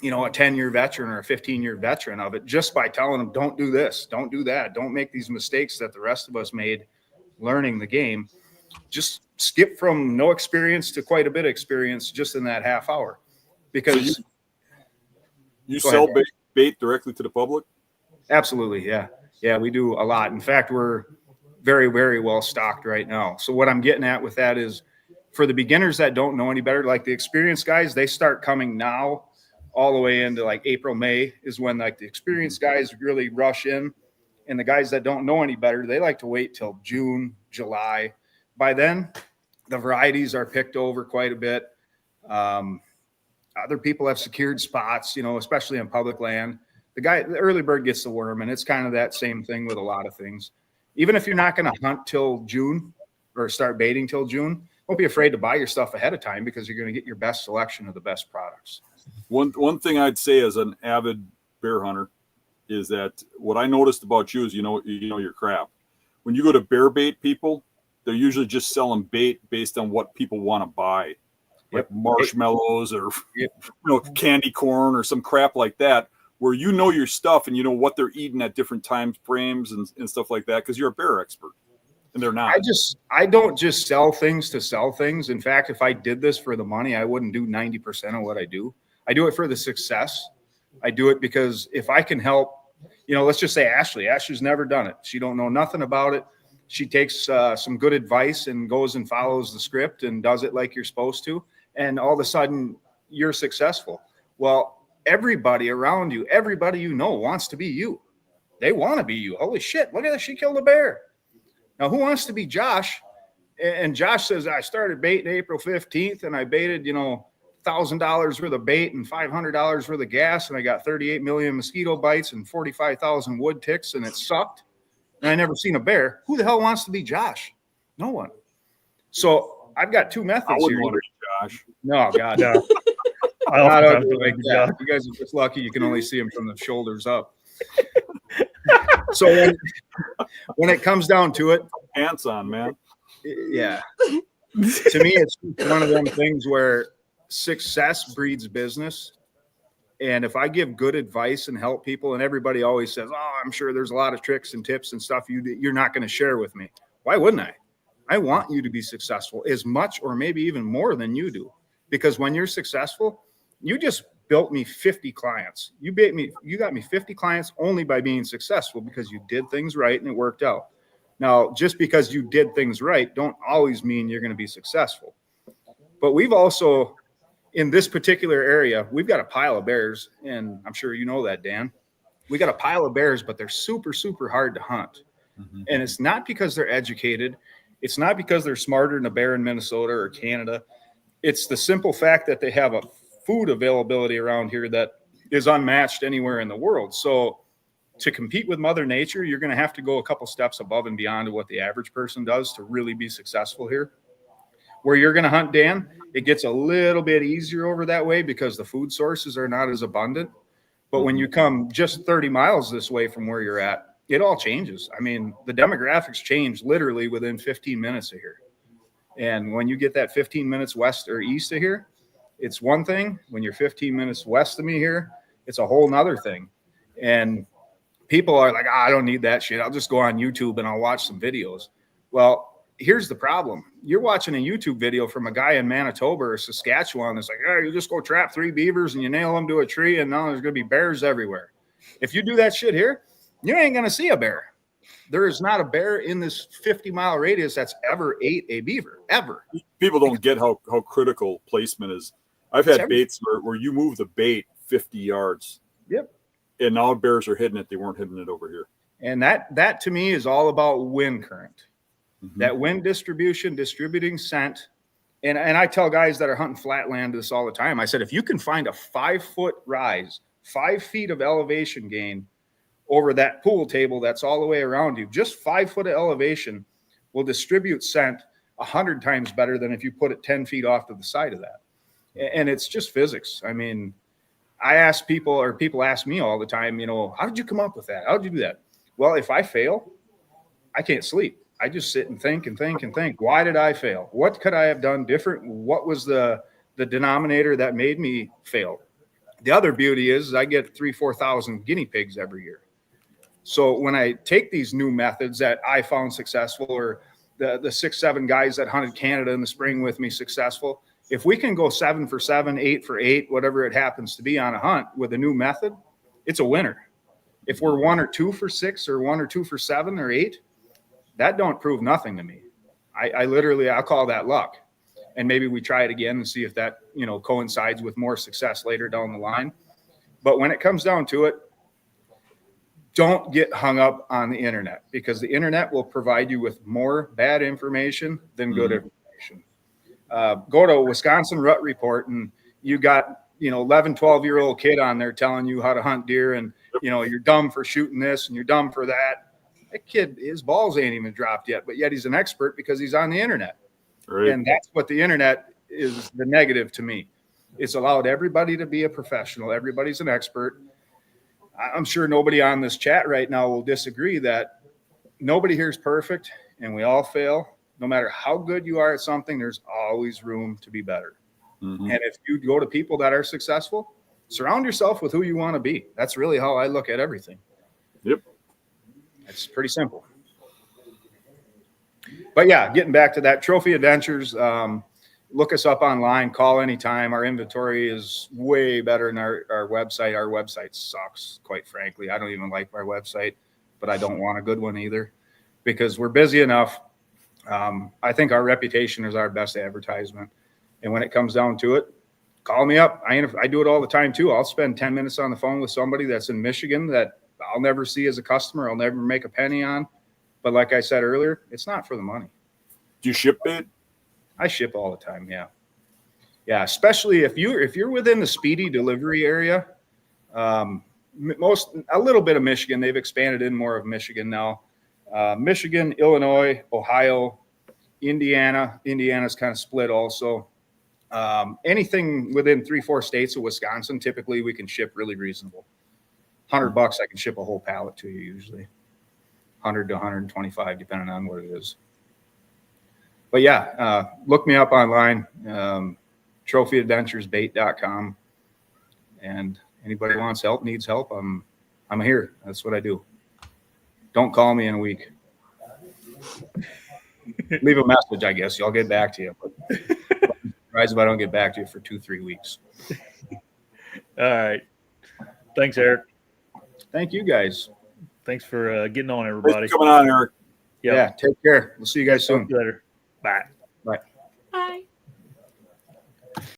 you know, a 10-year veteran or a 15-year veteran of it, just by telling them, don't do this, don't do that, don't make these mistakes that the rest of us made learning the game. Just skip from no experience to quite a bit of experience just in that half hour. Because so you sell bait directly to the public? Absolutely, yeah. Yeah, we do a lot. In fact, we're very, very well stocked right now. So what I'm getting at with that is for the beginners that don't know any better, like the experienced guys, they start coming now all the way into like April, May is when like the experienced guys really rush in. And the guys that don't know any better, they like to wait till June, July. By then, the varieties are picked over quite a bit. Other people have secured spots, you know, especially in public land. The early bird gets the worm, and it's kind of that same thing with a lot of things. Even if you're not going to hunt till June or start baiting till June, don't be afraid to buy your stuff ahead of time because you're going to get your best selection of the best products. One thing I'd say as an avid bear hunter is that what I noticed about you is you know your crap. When you go to bear bait people, they're usually just selling bait based on what people want to buy, like marshmallows or candy corn or some crap like that, where you know your stuff and you know what they're eating at different time frames and stuff like that because you're a bear expert. And they're not. I don't just sell things to sell things. In fact, if I did this for the money, I wouldn't do 90% of what I do. I do it for the success. I do it because if I can help, you know, let's just say Ashley's never done it. She don't know nothing about it. She takes some good advice and goes and follows the script and does it like you're supposed to. And all of a sudden you're successful. Well, everybody around you, everybody you know wants to be you. They want to be you. Holy shit, look at that. She killed a bear. Now, who wants to be Josh? And Josh says, I started baiting April 15th and I baited, you know, $1,000 worth of bait and $500 worth of gas. And I got 38 million mosquito bites and 45,000 wood ticks and it sucked. And I never seen a bear. Who the hell wants to be Josh? No one. So I've got two methods I wouldn't here. want to be Josh. No, God. No. Not ugly like that. You guys are just lucky you can only see him from the shoulders up. So when it comes down to it, Pants on, man. yeah. To me, it's one of them things where success breeds business. And if I give good advice and help people, and everybody always says, oh, I'm sure there's a lot of tricks and tips and stuff you're not going to share with me. Why wouldn't I? I want you to be successful as much or maybe even more than you do. Because when you're successful, you just built me 50 clients. You got me 50 clients only by being successful because you did things right and it worked out. Now, just because you did things right, don't always mean you're going to be successful. But we've also, in this particular area, we've got a pile of bears, and I'm sure you know that, Dan. We got a pile of bears, but they're super, super hard to hunt. Mm-hmm. And it's not because they're educated. It's not because they're smarter than a bear in Minnesota or Canada. It's the simple fact that they have a food availability around here that is unmatched anywhere in the world. So to compete with Mother Nature, you're going to have to go a couple steps above and beyond what the average person does to really be successful here. Where you're going to hunt, Dan, it gets a little bit easier over that way because the food sources are not as abundant. But when you come just 30 miles this way from where you're at, it all changes. I mean, the demographics change literally within 15 minutes of here. And when you get that 15 minutes west or east of here, it's one thing. When you're 15 minutes west of me here, it's a whole nother thing. And people are like, I don't need that shit. I'll just go on YouTube and I'll watch some videos. Well, here's the problem. You're watching a YouTube video from a guy in Manitoba or Saskatchewan that's like, oh, you just go trap 3 beavers and you nail them to a tree and now there's going to be bears everywhere. If you do that shit here, you ain't going to see a bear. There is not a bear in this 50-mile radius that's ever ate a beaver, ever. People don't get how critical placement is. I've had baits where you move the bait 50 yards. Yep. And now bears are hitting it. They weren't hitting it over here. And that to me is all about wind current. Mm-hmm. That wind distribution, distributing scent. And I tell guys that are hunting flatland this all the time. I said, if you can find a 5-foot rise, 5 feet of elevation gain over that pool table that's all the way around you, just 5 foot of elevation will distribute scent 100 times better than if you put it 10 feet off to the side of that. And it's just physics. I mean, I ask people, or people ask me all the time, you know, how did you come up with that? How did you do that? Well, if I fail, I can't sleep. I just sit and think and think and think. Why did I fail? What could I have done different? What was the denominator that made me fail? The other beauty is I get 3,000-4,000 guinea pigs every year. So when I take these new methods that I found successful, or the 6-7 guys that hunted Canada in the spring with me successful, if we can go 7 for 7, 8 for 8, whatever it happens to be on a hunt with a new method, it's a winner. If we're 1 or 2 for 6 or 1 or 2 for 7 or 8, that don't prove nothing to me. I literally, I'll call that luck. And maybe we try it again and see if that, coincides with more success later down the line. But when it comes down to it, don't get hung up on the internet, because the internet will provide you with more bad information than good information. Go to Wisconsin Rut Report and you got, 11, 12-year-old kid on there telling you how to hunt deer, and, you're dumb for shooting this and you're dumb for that. That kid, his balls ain't even dropped yet, but yet he's an expert because he's on the internet. Right. And that's what the internet is, the negative to me. It's allowed everybody to be a professional. Everybody's an expert. I'm sure nobody on this chat right now will disagree that nobody here is perfect and we all fail. No matter how good you are at something, there's always room to be better. Mm-hmm. And if you go to people that are successful, surround yourself with who you want to be. That's really how I look at everything. Yep. It's pretty simple. But yeah, getting back to that, Trophy Adventures, look us up online, call anytime. Our inventory is way better than our website. Our website sucks, quite frankly. I don't even like our website, but I don't want a good one either, because we're busy enough. I think our reputation is our best advertisement. And when it comes down to it, call me up. I do it all the time too. I'll spend 10 minutes on the phone with somebody that's in Michigan that I'll never see as a customer. I'll never make a penny on. But like I said earlier, it's not for the money. Do you ship it? I ship all the time. Yeah. Yeah. Especially if you're within the speedy delivery area, a little bit of Michigan. They've expanded in more of Michigan now. Michigan, Illinois, Ohio, Indiana. Indiana's kind of split also. Anything within 3-4 states of Wisconsin, typically we can ship really reasonable. $100, I can ship a whole pallet to you usually. 100 to 125, depending on what it is. But yeah, look me up online, trophyadventuresbait.com. And anybody wants help, needs help, I'm here. That's what I do. Don't call me in a week. Leave a message, I guess. I'll get back to you. But I'm surprised if I don't get back to you for 2-3 weeks. All right. Thanks, Eric. Thank you, guys. Thanks for getting on, everybody. Thanks for coming on, Eric. Yep. Yeah, take care. We'll see you guys soon. Later. Bye.